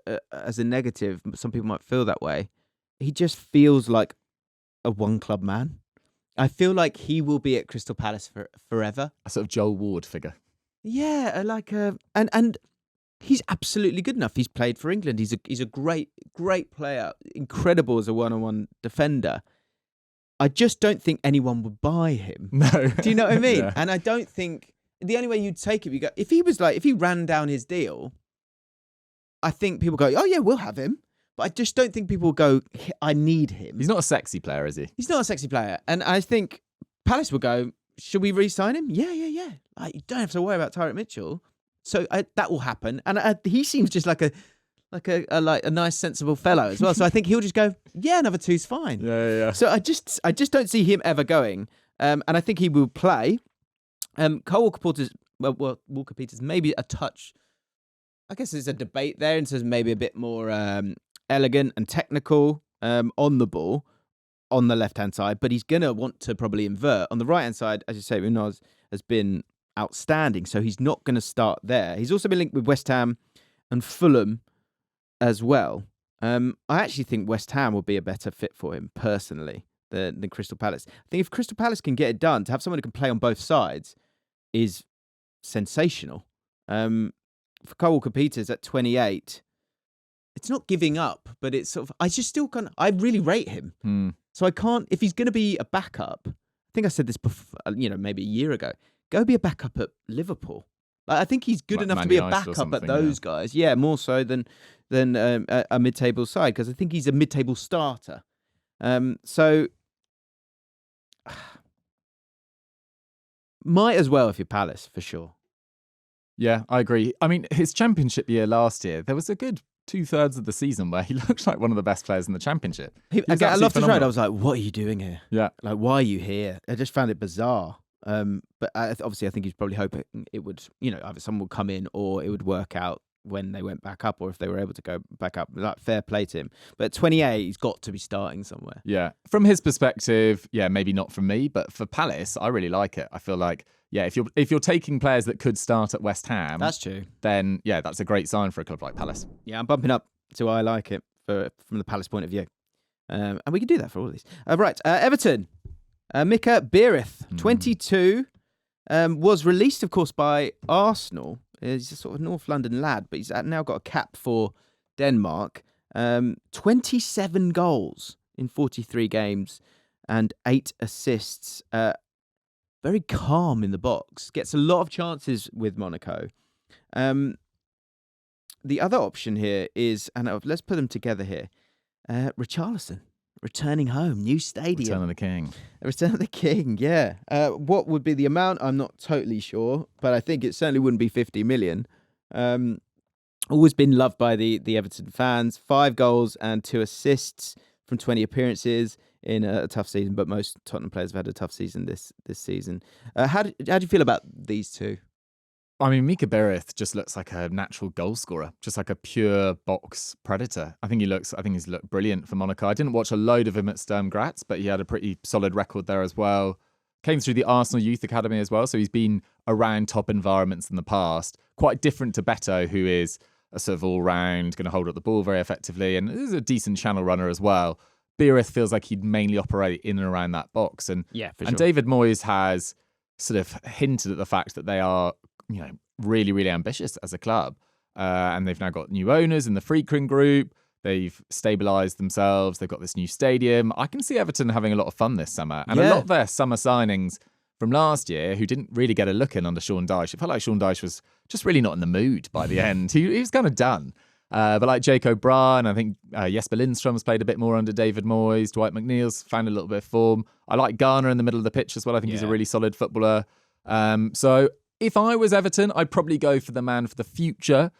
Speaker 1: a negative, but some people might feel that way. He just feels like a one-club man. I feel like he will be at Crystal Palace forever.
Speaker 2: A sort of Joel Ward figure.
Speaker 1: Yeah, and he's absolutely good enough. He's played for England. He's a great player, incredible as a one-on-one defender. I just don't think anyone would buy him.
Speaker 2: No.
Speaker 1: Do you know what I mean?
Speaker 2: Yeah.
Speaker 1: And I don't think the only way you'd take it, you go, if he ran down his deal, I think people go, oh yeah, we'll have him. But I just don't think people will go, I need him.
Speaker 2: He's not a sexy player, is he?
Speaker 1: He's not a sexy player. And I think Palace will go, should we re-sign him? Yeah. Like, you don't have to worry about Tyreek Mitchell. So that will happen. And he seems just like a nice, sensible fellow as well. So I think he'll just go, yeah, another two's fine.
Speaker 2: Yeah.
Speaker 1: So I just don't see him ever going. And I think he will play. Cole Walker-Peters maybe a touch. I guess there's a debate there and says maybe a bit more elegant and technical on the ball on the left-hand side, but he's going to want to probably invert. On the right-hand side, as you say, Munoz has been outstanding, so he's not going to start there. He's also been linked with West Ham and Fulham as well. I actually think West Ham will be a better fit for him, personally, than Crystal Palace. I think if Crystal Palace can get it done, to have someone who can play on both sides is sensational. For Cole Walker-Peters at 28, it's not giving up, but it's sort of, I really rate him. So I can't, if he's going to be a backup, I think I said this before, maybe a year ago, go be a backup at Liverpool. Like, I think he's good enough to be a backup at those guys. Yeah, more so than a mid-table side, because I think he's a mid-table starter. So might as well if you're Palace, for sure.
Speaker 2: Yeah, I agree. I mean, his championship year last year, there was a good 2/3 of the season where he looked like one of the best players in the championship.
Speaker 1: I loved his road. I was like, what are you doing here?
Speaker 2: Yeah.
Speaker 1: Like, why are you here? I just found it bizarre. But obviously, I think he's probably hoping it would, either someone would come in or it would work out when they went back up, or if they were able to go back up. Like, fair play to him. But at 28, he's got to be starting somewhere.
Speaker 2: Yeah. From his perspective, yeah, maybe not from me, but for Palace, I really like it. I feel like, yeah, if you're taking players that could start at West Ham,
Speaker 1: that's true.
Speaker 2: Then yeah, that's a great sign for a club like Palace.
Speaker 1: Yeah, I'm bumping up to I like it from the Palace point of view, and we can do that for all of these. Right, Everton, Mika Berith, 22, was released, of course, by Arsenal. He's a sort of North London lad, but he's now got a cap for Denmark. 27 goals in 43 games and 8 assists. Very calm in the box. Gets a lot of chances with Monaco. The other option here is, and let's put them together here. Richarlison, returning home, new stadium.
Speaker 2: Return of the King.
Speaker 1: Return of the King, yeah. What would be the amount? I'm not totally sure, but I think it certainly wouldn't be 50 million. Always been loved by the Everton fans. 5 goals and 2 assists from 20 appearances in a tough season, but most Tottenham players have had a tough season this season. How do you feel about these two?
Speaker 2: I mean, Mika Berith just looks like a natural goal scorer, just like a pure box predator. I think he's looked brilliant for Monaco. I didn't watch a load of him at Sturm Graz, but he had a pretty solid record there as well. Came through the Arsenal Youth Academy as well, so he's been around top environments in the past. Quite different to Beto, who is a sort of all-round, going to hold up the ball very effectively, and is a decent channel runner as well. Berith feels like he'd mainly operate in and around that box. And David Moyes has sort of hinted at the fact that they are, really, really ambitious as a club. And they've now got new owners in the Friedkin Group. They've stabilised themselves. They've got this new stadium. I can see Everton having a lot of fun this summer. And a lot of their summer signings from last year, who didn't really get a look in under Sean Dyche. It felt like Sean Dyche was just really not in the mood by the end. He was kind of done. But like Jake O'Brien, I think Jesper Lindstrom's played a bit more under David Moyes. Dwight McNeil's found a little bit of form. I like Garner in the middle of the pitch as well. I think he's a really solid footballer. So if I was Everton, I'd probably go for the man for the future,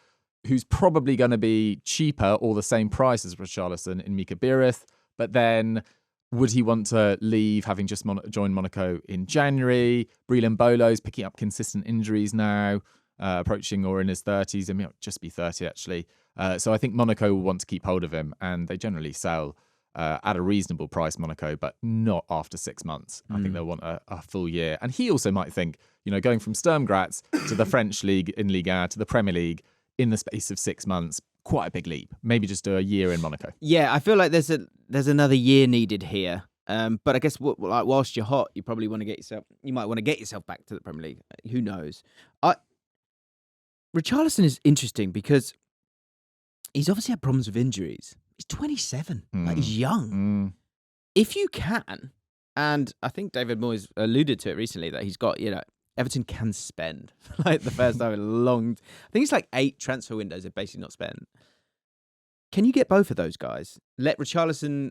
Speaker 2: who's probably going to be cheaper or the same price as Richarlison in Mika Biereth. But then would he want to leave, having just joined Monaco in January? Breland Bolo's picking up consistent injuries now, approaching or in his 30s. He might just be 30, actually. So I think Monaco will want to keep hold of him, and they generally sell at a reasonable price, Monaco, but not after 6 months. I think they'll want a full year. And he also might think, going from Sturm Graz to the French League in Ligue 1 to the Premier League in the space of 6 months, quite a big leap. Maybe just do a year in Monaco.
Speaker 1: Yeah, I feel like there's another year needed here. But I guess whilst you're hot, you probably want to you might want to get yourself back to the Premier League. Who knows? Richarlison is interesting because he's obviously had problems with injuries. He's 27. Like, he's young. If you can, and I think David Moyes alluded to it recently, that he's got, Everton can spend. Like the first time in a long... I think it's like 8 transfer windows they've basically not spent. Can you get both of those guys? Let Richarlison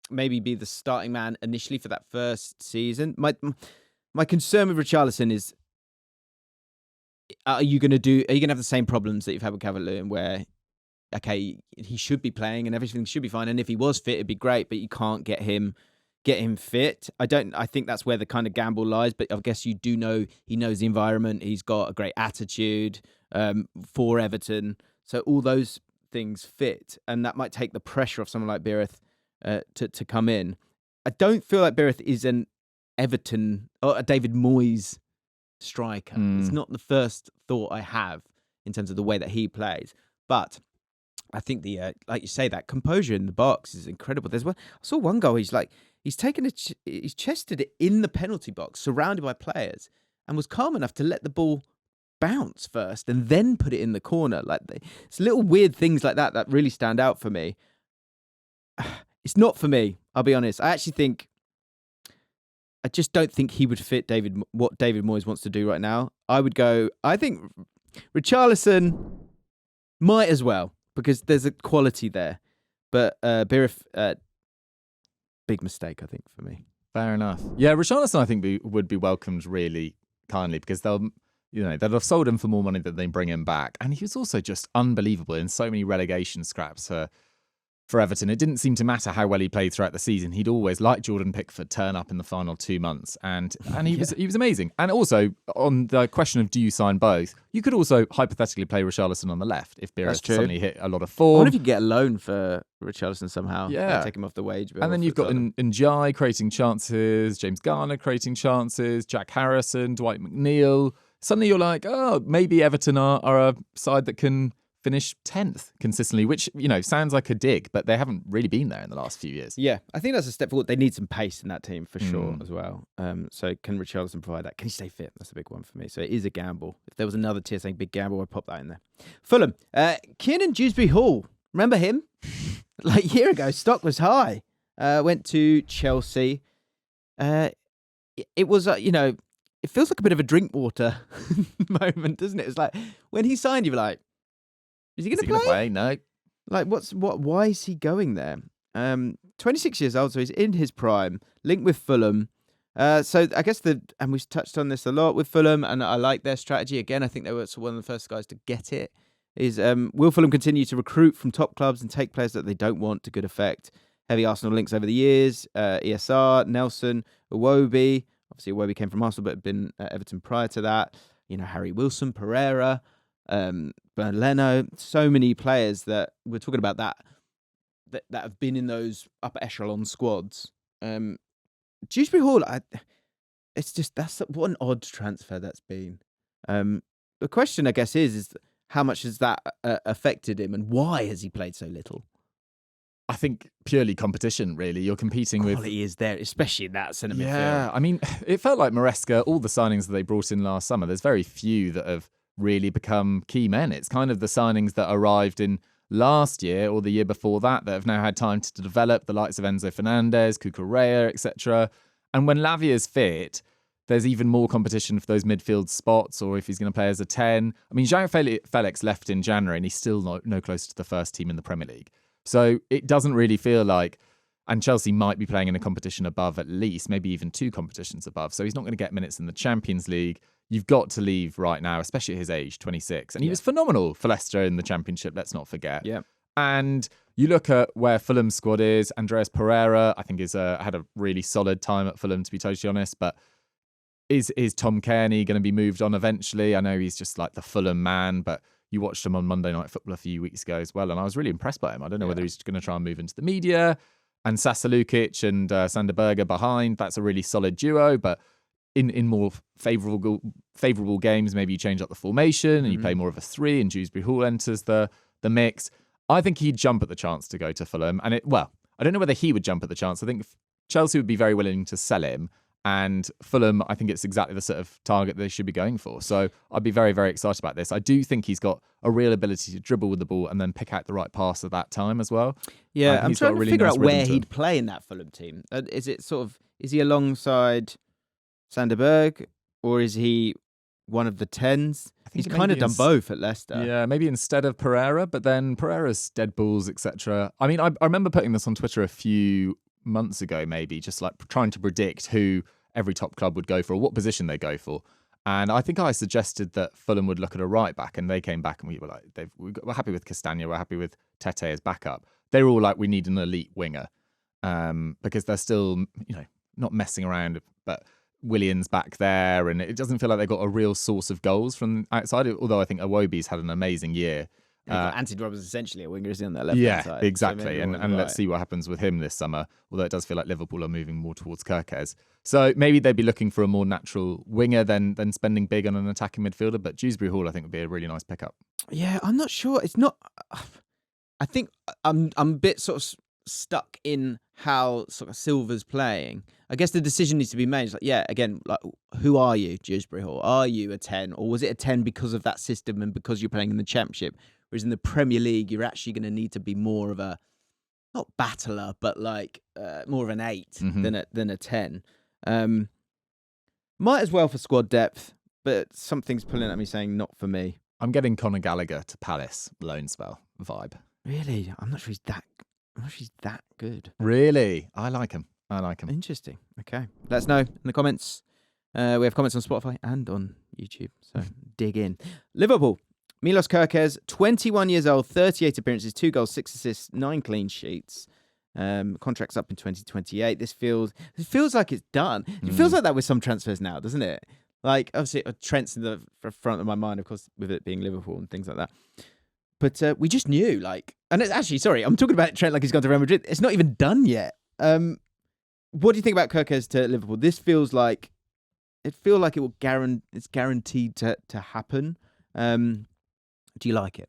Speaker 1: maybe be the starting man initially for that first season. My concern with Richarlison is, are you going to have the same problems that you've had with Calvert-Lewin, where, okay, he should be playing and everything should be fine, and if he was fit, it'd be great, but you can't get him fit. I think that's where the kind of gamble lies, but I guess you do know he knows the environment. He's got a great attitude for Everton. So all those things fit, and that might take the pressure off someone like Biereth to come in. I don't feel like Biereth is an Everton or a David Moyes striker. It's not the first thought I have in terms of the way that he plays. But I think like you say, that composure in the box is incredible. I saw one goal. He's chested it in the penalty box, surrounded by players, and was calm enough to let the ball bounce first and then put it in the corner. Like, it's little weird things like that really stand out for me. It's not for me, I'll be honest. I just don't think he would fit what David Moyes wants to do right now. I think Richarlison might as well, because there's a quality there. But Biereth, big mistake, I think, for me.
Speaker 2: Fair enough. Yeah, Richarlison, I think, would be welcomed really kindly, because they'll have sold him for more money than they bring him back. And he was also just unbelievable in so many relegation scraps for Everton. It didn't seem to matter how well he played throughout the season. He'd always, like Jordan Pickford, turn up in the final 2 months, and he was amazing. And also, on the question of do you sign both, you could also hypothetically play Richarlison on the left if Biereth suddenly hit a lot of form.
Speaker 1: I wonder if you could get a loan for Richarlison somehow.
Speaker 2: Yeah,
Speaker 1: take him off the wage bill.
Speaker 2: And then you've got Njai creating chances, James Garner creating chances, Jack Harrison, Dwight McNeil. Suddenly you're like, oh, maybe Everton are a side that can finish 10th consistently, which, sounds like a dig, but they haven't really been there in the last few years.
Speaker 1: Yeah, I think that's a step forward. They need some pace in that team for sure as well. So can Richarlison provide that? Can he stay fit? That's a big one for me. So it is a gamble. If there was another tier saying big gamble, I'd pop that in there. Fulham, Kiernan Dewsbury-Hall. Remember him? Like a year ago, stock was high. Went to Chelsea. It was, it feels like a bit of a Drinkwater moment, doesn't it? It's like when he signed, you were like, is he going to play?
Speaker 2: No.
Speaker 1: Like, why is he going there? 26 years old, so he's in his prime, linked with Fulham. So I guess and we've touched on this a lot with Fulham, and I like their strategy. Again, I think they were one of the first guys to get it. Will Fulham continue to recruit from top clubs and take players that they don't want to good effect? Heavy Arsenal links over the years. ESR, Nelson, Iwobi. Obviously, Iwobi came from Arsenal, but had been at Everton prior to that. Harry Wilson, Pereira. Leno, so many players that we're talking about that have been in those upper echelon squads. Dewsbury-Hall, what an odd transfer that's been. The question, I guess, is how much has that affected him, and why has he played so little?
Speaker 2: I think purely competition, really. You're competing with...
Speaker 1: Quality is there, especially in that centre midfield.
Speaker 2: Yeah, I mean, it felt like Maresca, all the signings that they brought in last summer, there's very few that have really become key men. It's kind of the signings that arrived in last year or the year before that have now had time to develop, the likes of Enzo Fernandez, Cucurella, etc. And when Lavia's fit, there's even more competition for those midfield spots, or if he's going to play as a 10. I mean, João Felix left in January and he's still no closer to the first team in the Premier League. So it doesn't really feel like, and Chelsea might be playing in a competition above at least, maybe even 2 competitions above. So he's not going to get minutes in the Champions League. You've got to leave right now, especially at his age, 26. And he was phenomenal for Leicester in the Championship, let's not forget.
Speaker 1: Yeah.
Speaker 2: And you look at where Fulham's squad is. Andreas Pereira, I think, had a really solid time at Fulham, to be totally honest. But is Tom Kearney going to be moved on eventually? I know he's just like the Fulham man, but you watched him on Monday Night Football a few weeks ago as well, and I was really impressed by him. I don't know whether he's going to try and move into the media. And Sasa Lukic and Sander Berge behind, that's a really solid duo, but in more favourable games, maybe you change up the formation and you play more of a 3 and Dewsbury Hall enters the mix. I think he'd jump at the chance to go to Fulham. And I don't know whether he would jump at the chance. I think Chelsea would be very willing to sell him. And Fulham, I think it's exactly the sort of target they should be going for. So I'd be very, very excited about this. I do think he's got a real ability to dribble with the ball and then pick out the right pass at that time as well.
Speaker 1: Yeah, I'm trying to figure out where he'd play in that Fulham team. Is he alongside Sander Berge, or is he one of the 10s? He's kind of done both at Leicester.
Speaker 2: Yeah, maybe instead of Pereira, but then Pereira's dead balls, etc. I mean, I remember putting this on Twitter a few months ago, maybe, just like trying to predict who every top club would go for or what position they go for. And I think I suggested that Fulham would look at a right back, and they came back and we were like, we're happy with Castagna, we're happy with Tete as backup. They were all like, we need an elite winger, because they're still, not messing around, but Williams back there, and it doesn't feel like they've got a real source of goals from outside, although I think Iwobi's had an amazing year.
Speaker 1: Anthony Roberts is essentially a winger, is he, on that left-hand side?
Speaker 2: Yeah, exactly.
Speaker 1: So
Speaker 2: and let's see what happens with him this summer, although it does feel like Liverpool are moving more towards Kirkes. So maybe they'd be looking for a more natural winger than spending big on an attacking midfielder, but Dewsbury Hall, I think, would be a really nice pickup.
Speaker 1: Yeah, I'm not sure. It's not... I think I'm a bit sort of stuck in how sort of Silva's playing. I guess the decision needs to be made. It's like, yeah, again, like, who are you, Dewsbury Hall? Are you a 10, or was it a 10 because of that system and because you're playing in the Championship? Whereas in the Premier League, you're actually going to need to be more of a, not battler, but like more of an 8 than a 10. Might as well for squad depth, but something's pulling at me saying not for me.
Speaker 2: I'm getting Conor Gallagher to Palace loan spell vibe.
Speaker 1: Really? I'm not sure he's that good.
Speaker 2: Really? I like him.
Speaker 1: Interesting. Okay. Let us know in the comments. We have comments on Spotify and on YouTube, so dig in. Liverpool. Milos Kerkez, 21 years old, 38 appearances, 2 goals, 6 assists, 9 clean sheets. Contract's up in 2028. This feels like it's done. It feels like that with some transfers now, doesn't it? Like, obviously, Trent's in the front of my mind, of course, with it being Liverpool and things like that. But we just knew, like... And it's actually, sorry, I'm talking about Trent like he's gone to Real Madrid. It's not even done yet. What do you think about Kerkez to Liverpool? This feels like... It feels like it's guaranteed to happen. Do you like it?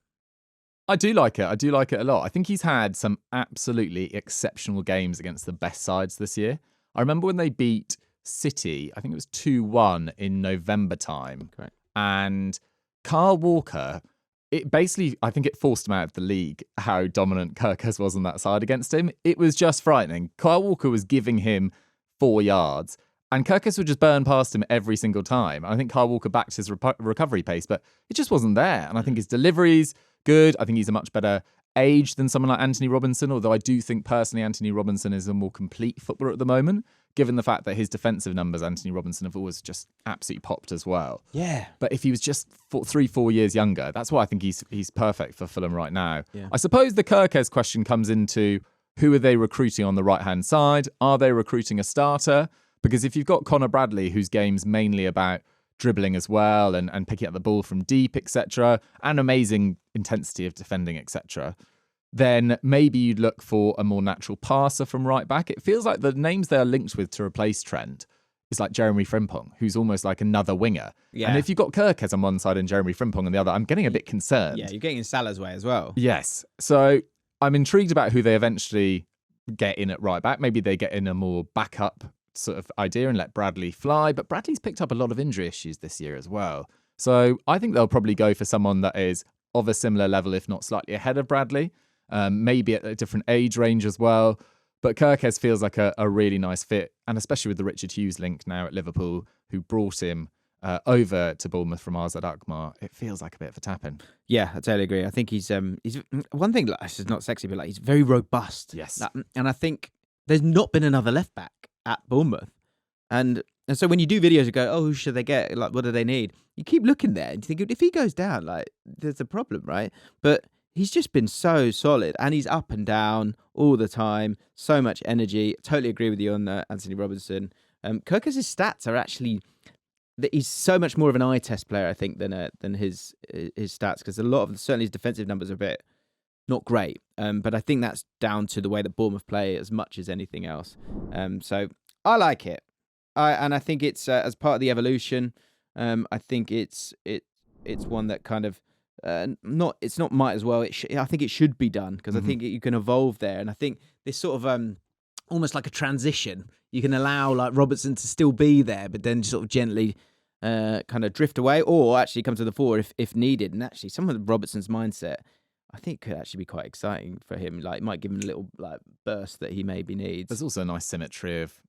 Speaker 2: I do like it. I do like it a lot. I think he's had some absolutely exceptional games against the best sides this year. I remember when they beat City, I think it was 2-1 in November time.
Speaker 1: Correct.
Speaker 2: And Kyle Walker, I think it forced him out of the league, how dominant Kerkez was on that side against him. It was just frightening. Kyle Walker was giving him 4 yards. And Kerkez would just burn past him every single time. I think Kyle Walker backed his recovery pace, but it just wasn't there. And I think his delivery's good. I think he's a much better age than someone like Anthony Robinson, although I do think personally Anthony Robinson is a more complete footballer at the moment, given the fact that his defensive numbers, Anthony Robinson, have always just absolutely popped as well.
Speaker 1: Yeah.
Speaker 2: But if he was just 3-4 years younger, that's why I think he's perfect for Fulham right now.
Speaker 1: Yeah.
Speaker 2: I suppose the Kerkez question comes into, who are they recruiting on the right-hand side? Are they recruiting a starter? Because if you've got Connor Bradley, whose game's mainly about dribbling as well and picking up the ball from deep, etc., and amazing intensity of defending, etc., then maybe you'd look for a more natural passer from right back. It feels like the names they are linked with to replace Trent is like Jeremy Frimpong, who's almost like another winger.
Speaker 1: Yeah.
Speaker 2: And if you've got Kerkez on one side and Jeremy Frimpong on the other, I'm getting a bit concerned.
Speaker 1: Yeah, you're getting in Salah's way as well.
Speaker 2: Yes. So I'm intrigued about who they eventually get in at right back. Maybe they get in a more backup sort of idea and let Bradley fly, but Bradley's picked up a lot of injury issues this year as well. So I think they'll probably go for someone that is of a similar level, if not slightly ahead of Bradley, maybe at a different age range as well. But Kirkes feels like a really nice fit, and especially with the Richard Hughes link now at Liverpool, who brought him over to Bournemouth from Arsad Akmar, it feels like a bit of a tap-in.
Speaker 1: Yeah, I totally agree. I think he's one thing. Like, this is not sexy, but like he's very robust.
Speaker 2: Yes,
Speaker 1: and I think there's not been another left back at Bournemouth, and so when you do videos, you go, "Oh, who should they get? Like, what do they need?" You keep looking there, and you think if he goes down, like there's a problem, right? But he's just been so solid, and he's up and down all the time. So much energy. Totally agree with you on Anthony Robinson. Kirkes' stats are actually. He's so much more of an eye test player, I think, than his stats, because a lot of certainly his defensive numbers are a bit not great. But I think that's down to the way that Bournemouth play as much as anything else. So I like it, and I think it's as part of the evolution. I think it's one that kind of it's not might as well. I think it should be done, because I think you can evolve there, and I think this sort of almost like a transition. You can allow like Robertson to still be there, but then sort of gently kind of drift away, or actually come to the fore if needed. And actually, some of Robertson's mindset, I think, could actually be quite exciting for him. Like, it might give him a little like burst that he maybe needs.
Speaker 2: There's also a nice symmetry of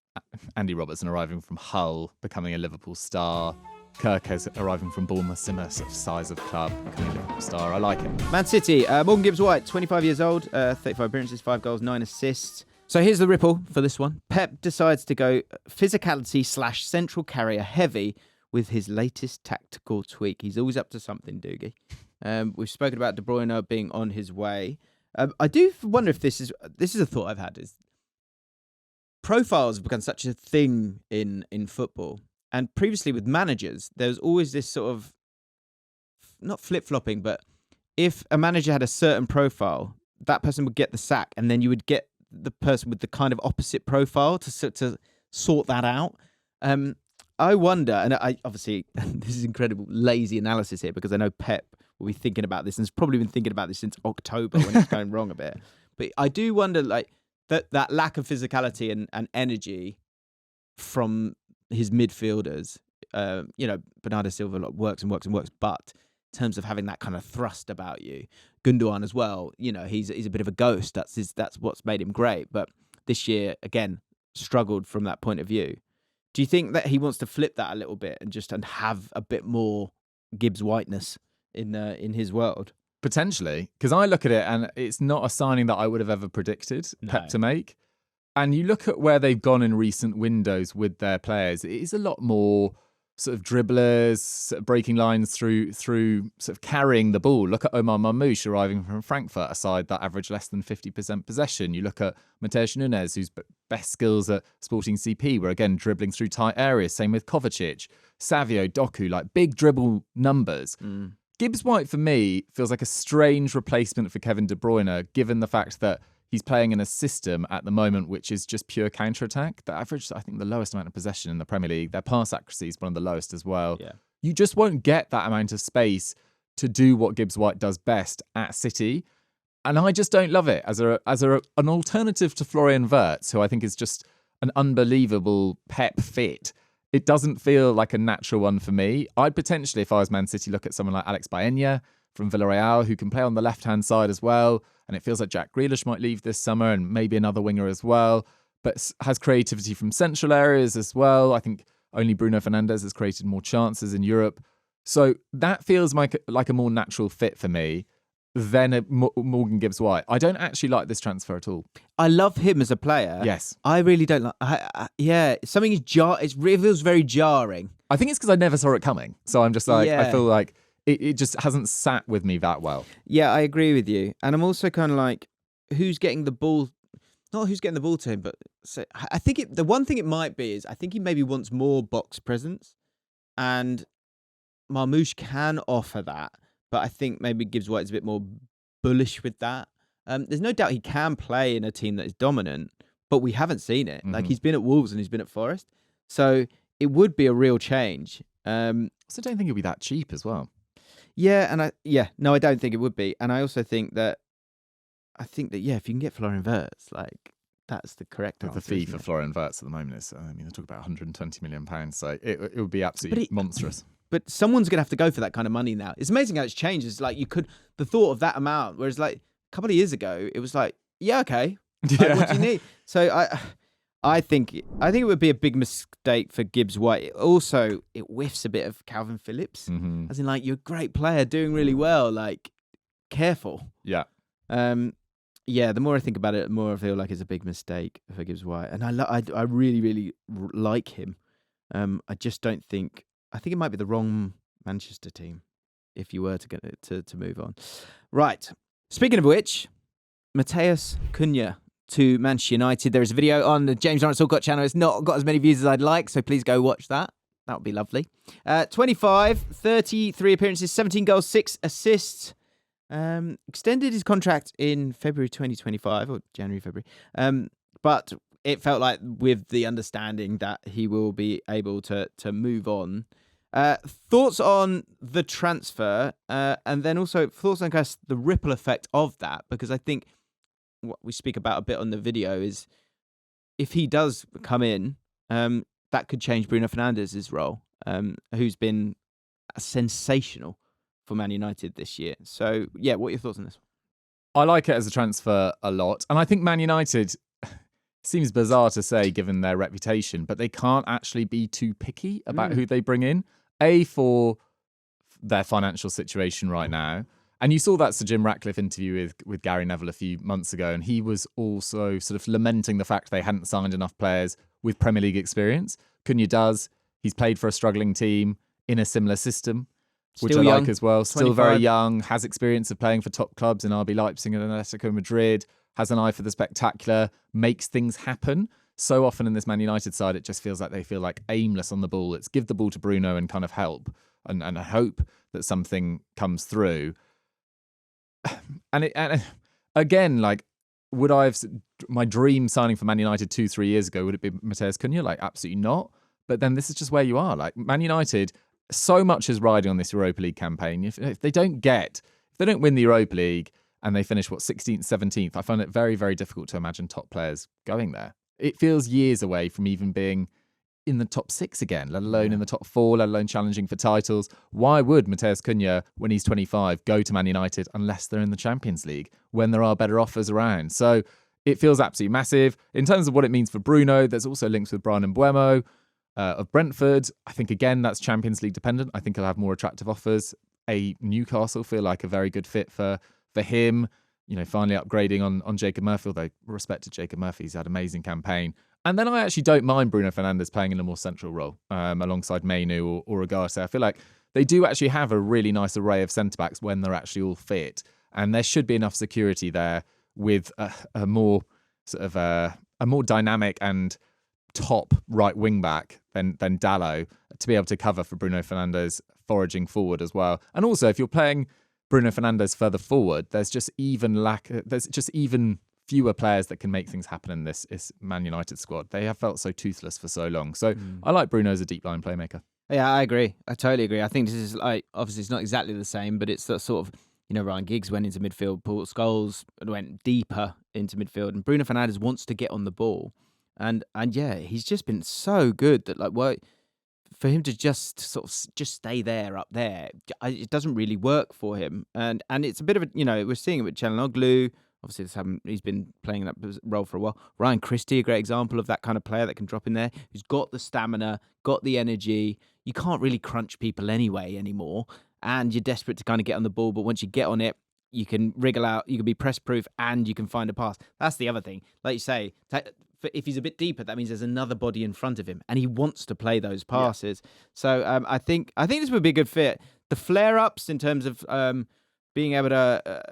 Speaker 2: Andy Robertson arriving from Hull, becoming a Liverpool star. Kirkes arriving from Bournemouth, similar sort of size of club, becoming a Liverpool star. I like it.
Speaker 1: Man City, Morgan Gibbs-White, 25 years old, 35 appearances, 5 goals, 9 assists. So here's the ripple for this one. Pep decides to go physicality/central carrier heavy with his latest tactical tweak. He's always up to something, Doogie. We've spoken about De Bruyne being on his way. I do wonder if this is a thought I've had. Is profiles have become such a thing in football. And previously with managers, there was always this sort of, not flip-flopping, but if a manager had a certain profile, that person would get the sack, and then you would get the person with the kind of opposite profile to sort that out. I wonder, and I obviously this is incredible lazy analysis here, because I know Pep will be thinking about this and has probably been thinking about this since October when it's going wrong a bit. But I do wonder, like that lack of physicality and energy from his midfielders. Bernardo Silva works and works and works, but in terms of having that kind of thrust about you, Gundogan as well, he's a bit of a ghost. That's what's made him great. But this year, again, struggled from that point of view. Do you think that he wants to flip that a little bit and have a bit more Gibbs Whiteness in his world?
Speaker 2: Potentially, because I look at it and it's not a signing that I would have ever predicted Pep to make. And you look at where they've gone in recent windows with their players, it is a lot more sort of dribblers, sort of breaking lines through sort of carrying the ball. Look at Omar Marmoush arriving from Frankfurt, a side that averaged less than 50% possession. You look at Mateusz Nunes, whose best skills at Sporting CP were, again, dribbling through tight areas. Same with Kovacic, Savio, Doku, like big dribble numbers. Gibbs White, for me, feels like a strange replacement for Kevin De Bruyne, given the fact that he's playing in a system at the moment which is just pure counter-attack. That average, I think, the lowest amount of possession in the Premier League. Their pass accuracy is one of the lowest as well.
Speaker 1: Yeah.
Speaker 2: You just won't get that amount of space to do what Gibbs White does best at City. And I just don't love it as an alternative to Florian Wirtz, who I think is just an unbelievable Pep fit. It doesn't feel like a natural one for me. I'd potentially, if I was Man City, look at someone like Alex Baena from Villarreal, who can play on the left-hand side as well. And it feels like Jack Grealish might leave this summer, and maybe another winger as well, but has creativity from central areas as well. I think only Bruno Fernandes has created more chances in Europe. So that feels like a more natural fit for me than Morgan Gibbs-White. I don't actually like this transfer at all.
Speaker 1: I love him as a player.
Speaker 2: Yes.
Speaker 1: I really don't like... something is it feels very jarring.
Speaker 2: I think it's because I never saw it coming. So I'm just like, I feel like it just hasn't sat with me that well.
Speaker 1: Yeah, I agree with you. And I'm also kind of like, who's getting the ball? Not who's getting the ball to him, but I think the one thing it might be is I think he maybe wants more box presence. And Marmoush can offer that. But I think maybe Gibbs White is a bit more bullish with that. There's no doubt he can play in a team that is dominant, but we haven't seen it. Like, he's been at Wolves and he's been at Forest. So it would be a real change.
Speaker 2: I also don't think it'll be that cheap as well.
Speaker 1: Yeah, I don't think it would be. And I also think that, if you can get Florian Wirtz, like, that's the correct answer.
Speaker 2: The fee for Florian Wirtz at the moment is, they're talking about £120 million, so it would be absolutely monstrous.
Speaker 1: But someone's going to have to go for that kind of money now. It's amazing how it's changed. It's like the thought of that amount, whereas like a couple of years ago, it was like, yeah, okay. Like, what do you need? So I think it would be a big mistake for Gibbs White. Also, it whiffs a bit of Calvin Phillips.
Speaker 2: Mm-hmm.
Speaker 1: As in, like, you're a great player, doing really well. Like, careful.
Speaker 2: Yeah.
Speaker 1: Yeah, the more I think about it, the more I feel like it's a big mistake for Gibbs White. And I really, really like him. I just don't think... I think it might be the wrong Manchester team if you were to move on. Right. Speaking of which, Matheus Cunha to Manchester United. There is a video on the James Lawrence Allcott channel. It's not got as many views as I'd like, so please go watch that. That would be lovely. 25, 33 appearances, 17 goals, 6 assists. Extended his contract in February 2025, or January, February. But it felt like with the understanding that he will be able to move on. Thoughts on the transfer, and then also thoughts on the ripple effect of that, because I think what we speak about a bit on the video is if he does come in, that could change Bruno Fernandes's role, who's been sensational for Man United this year. So, yeah, what are your thoughts on this?
Speaker 2: I like it as a transfer a lot. And I think Man United, seems bizarre to say given their reputation, but they can't actually be too picky about who they bring in. For their financial situation right now. And you saw that Sir Jim Ratcliffe interview with Gary Neville a few months ago, and he was also sort of lamenting the fact they hadn't signed enough players with Premier League experience. Cunha does. He's played for a struggling team in a similar system, which I like as well.
Speaker 1: 25.
Speaker 2: Still very young, has experience of playing for top clubs in RB Leipzig and Atletico Madrid, has an eye for the spectacular, makes things happen. So often in this Man United side, it just feels like they feel like aimless on the ball. It's give the ball to Bruno and kind of help and hope that something comes through. And again, like, would I have my dream signing for Man United 2-3 years ago? Would it be Matheus Cunha? Like, absolutely not. But then this is just where you are. Like, Man United, so much is riding on this Europa League campaign. If they don't win the Europa League and they finish 16th, 17th, I find it very, very difficult to imagine top players going there. It feels years away from even being in the top 6 again, let alone in the top 4, let alone challenging for titles. Why would Matheus Cunha, when he's 25, go to Man United unless they're in the Champions League when there are better offers around? So it feels absolutely massive. In terms of what it means for Bruno, there's also links with Brian Mbeumo of Brentford. I think, again, that's Champions League dependent. I think he'll have more attractive offers. Newcastle feel like a very good fit for him. You know, finally upgrading on Jacob Murphy, although respect to Jacob Murphy, he's had an amazing campaign. And then I actually don't mind Bruno Fernandes playing in a more central role alongside Mainu or Ugarte. I feel like they do actually have a really nice array of centre-backs when they're actually all fit. And there should be enough security there with a more sort of a more dynamic and top right wing-back than Dalot to be able to cover for Bruno Fernandes foraging forward as well. And also, if you're playing Bruno Fernandes further forward, there's just even fewer players that can make things happen in this Man United squad. They have felt so toothless for so long. So I like Bruno as a deep line playmaker.
Speaker 1: Yeah, I agree. I totally agree. I think this is like, obviously it's not exactly the same, but it's that sort of, you know, Ryan Giggs went into midfield, Paul Scholes went deeper into midfield, and Bruno Fernandes wants to get on the ball. And yeah, he's just been so good that, like, well, for him to just stay there up there, it doesn't really work for him. And it's a bit of a, you know, we're seeing it with Çalhanoğlu. Obviously, he's been playing that role for a while. Ryan Christie, a great example of that kind of player that can drop in there, who's got the stamina, got the energy. You can't really crunch people anymore, and you're desperate to kind of get on the ball. But once you get on it, you can wriggle out, you can be press-proof, and you can find a pass. That's the other thing. Like you say, if he's a bit deeper, that means there's another body in front of him, and he wants to play those passes. Yeah. So I think this would be a good fit. The flare-ups in terms of being able to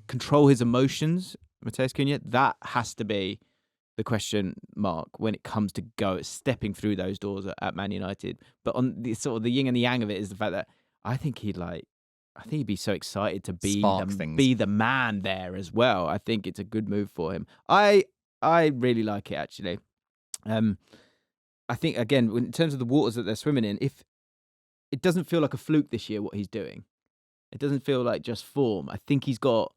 Speaker 1: control his emotions, Matheus Cunha, that has to be the question mark when it comes to stepping through those doors at Man United. But on the sort of the yin and the yang of it is the fact that I think he'd be so excited to be the man there as well. I think it's a good move for him. I really like it, actually. I think, again, in terms of the waters that they're swimming in, if it doesn't feel like a fluke this year, what he's doing, it doesn't feel like just form. I think he's got,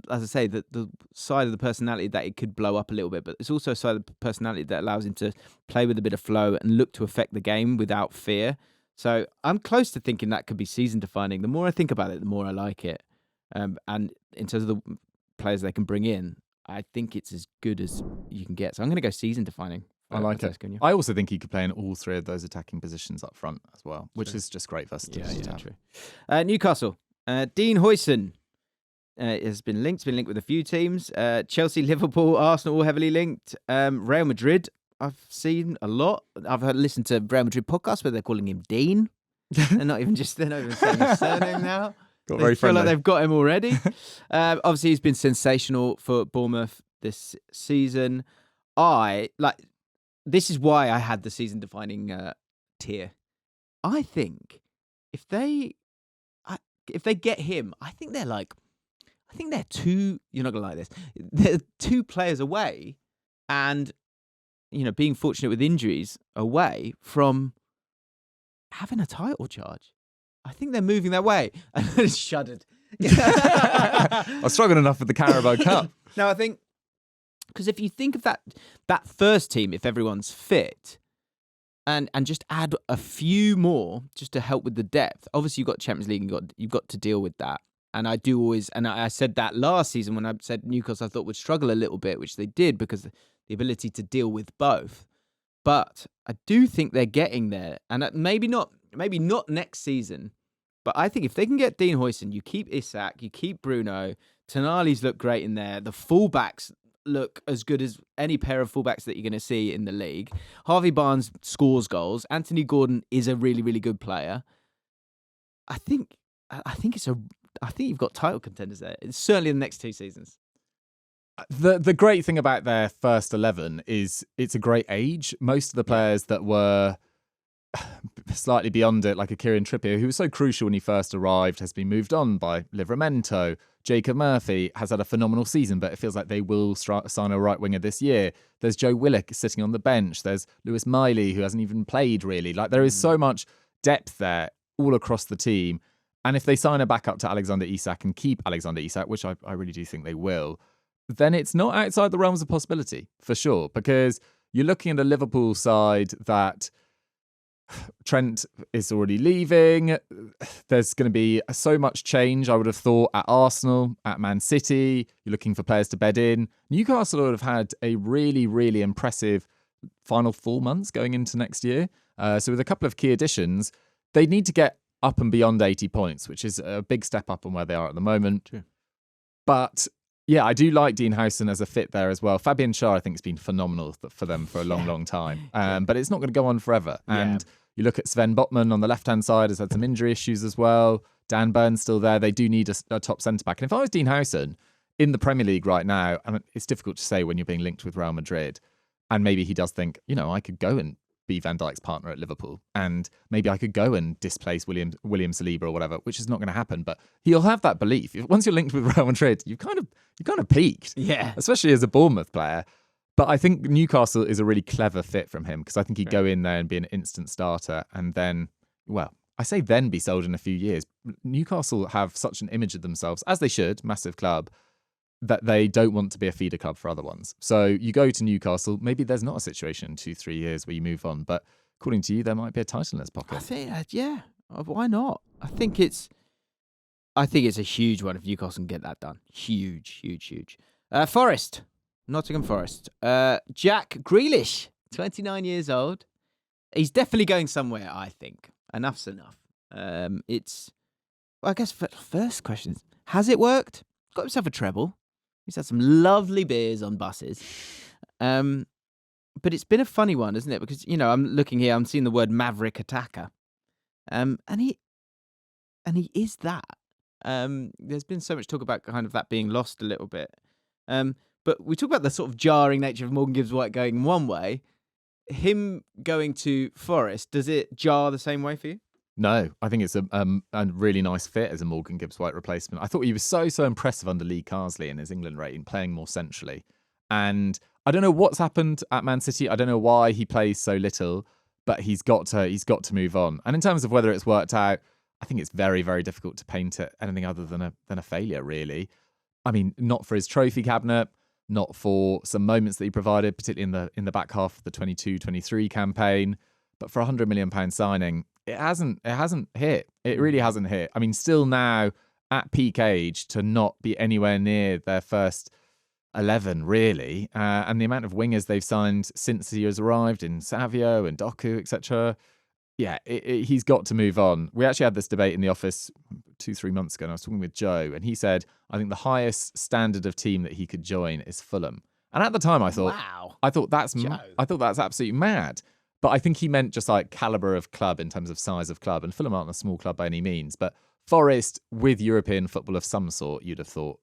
Speaker 1: as I say, the side of the personality that it could blow up a little bit, but it's also a side of the personality that allows him to play with a bit of flow and look to affect the game without fear. So I'm close to thinking that could be season defining. The more I think about it, the more I like it. And in terms of the players they can bring in, I think it's as good as you can get. So I'm going to go season defining.
Speaker 2: I like it. I also think he could play in all three of those attacking positions up front as well, which is just great versatility.
Speaker 1: Yeah, true. Newcastle. Dean Huijsen has been linked with a few teams. Chelsea, Liverpool, Arsenal all heavily linked. Real Madrid, I've seen a lot. I've listened to Real Madrid podcasts where they're calling him Dean. they're not even saying his surname now.
Speaker 2: Got very
Speaker 1: feel
Speaker 2: friendly.
Speaker 1: like they've got him already. Obviously, he's been sensational for Bournemouth this season. This is why I had the season-defining tier. I think if they get him, I think they're two. You're not gonna like this. They're 2 players away, and being fortunate with injuries away from having a title charge. I think they're moving that way. I shuddered.
Speaker 2: I was struggling enough with the Carabao Cup.
Speaker 1: No, I think because if you think of that first team, if everyone's fit, and just add a few more just to help with the depth. Obviously, you've got Champions League, and you've got to deal with that. And I do always, and I said that last season when I said Newcastle I thought would struggle a little bit, which they did because the ability to deal with both. But I do think they're getting there, and maybe not next season. But I think if they can get Dean Huijsen, you keep Isak, you keep Bruno, Tonali's look great in there. The fullbacks look as good as any pair of fullbacks that you're going to see in the league. Harvey Barnes scores goals. Anthony Gordon is a really, really good player. I think you've got title contenders there. It's certainly in the next 2 seasons.
Speaker 2: The great thing about their first 11 is it's a great age. Most of the players that were slightly beyond it, like a Kieran Trippier, who was so crucial when he first arrived, has been moved on by Livramento. Jacob Murphy has had a phenomenal season, but it feels like they will sign a right winger this year. There's Joe Willock sitting on the bench. There's Lewis Miley, who hasn't even played really. Like there is so much depth there all across the team. And if they sign a backup to Alexander Isak and keep Alexander Isak, which I really do think they will, then it's not outside the realms of possibility, for sure. Because you're looking at a Liverpool side that Trent is already leaving. There's going to be so much change, I would have thought, at Arsenal, at Man City. You're looking for players to bed in. Newcastle would have had a really, really impressive final 4 months going into next year. So with a couple of key additions, they need to get up and beyond 80 points, which is a big step up on where they are at the moment.
Speaker 1: True.
Speaker 2: But yeah, I do like Dean Huijsen as a fit there as well. Fabian Schär, I think, has been phenomenal for them for a long time. But it's not going to go on forever. And you look at Sven Botman on the left-hand side, has had some injury issues as well. Dan Burn's still there. They do need a top centre-back. And if I was Dean Huijsen in the Premier League right now, and it's difficult to say when you're being linked with Real Madrid, and maybe he does think, I could go and be Van Dijk's partner at Liverpool, and maybe I could go and displace William Saliba or whatever, which is not going to happen. But he'll have that belief. Once you're linked with Real Madrid, you've kind of peaked, especially as a Bournemouth player. But I think Newcastle is a really clever fit from him because I think he'd go in there and be an instant starter, and then, I say then be sold in a few years. Newcastle have such an image of themselves, as they should, massive club, that they don't want to be a feeder club for other ones. So you go to Newcastle, maybe there's not a situation in 2-3 years where you move on, but according to you, there might be a title in his pocket.
Speaker 1: I think, why not? I think it's a huge one if Newcastle can get that done. Huge. Forest, Nottingham Forest. Jack Grealish, 29 years old. He's definitely going somewhere, I think. Enough's enough. I guess first question is, has it worked? Got himself a treble. He's had some lovely beers on buses. But it's been a funny one, isn't it? Because, I'm looking here, I'm seeing the word maverick attacker. And he is that. There's been so much talk about kind of that being lost a little bit. But we talk about the sort of jarring nature of Morgan Gibbs-White going one way. Him going to Forest, does it jar the same way for you?
Speaker 2: No, I think it's a really nice fit as a Morgan Gibbs-White replacement. I thought he was so impressive under Lee Carsley in his England reign, playing more centrally. And I don't know what's happened at Man City. I don't know why he plays so little, but he's got to move on. And in terms of whether it's worked out, I think it's very, very difficult to paint it anything other than a failure, really. I mean, not for his trophy cabinet, not for some moments that he provided, particularly in the back half of the 22-23 campaign, but for £100 million signing, it hasn't hit. It really hasn't hit. I mean, still now at peak age to not be anywhere near their first 11, really. And the amount of wingers they've signed since he has arrived in Savio and Doku, etc. Yeah, he's got to move on. We actually had this debate in the office 2-3 months ago, and I was talking with Joe, and he said, I think the highest standard of team that he could join is Fulham. And at the time, I thought,
Speaker 1: wow,
Speaker 2: I thought that's absolutely mad. But I think he meant just like caliber of club in terms of size of club. And Fulham aren't a small club by any means. But Forest with European football of some sort, you'd have thought,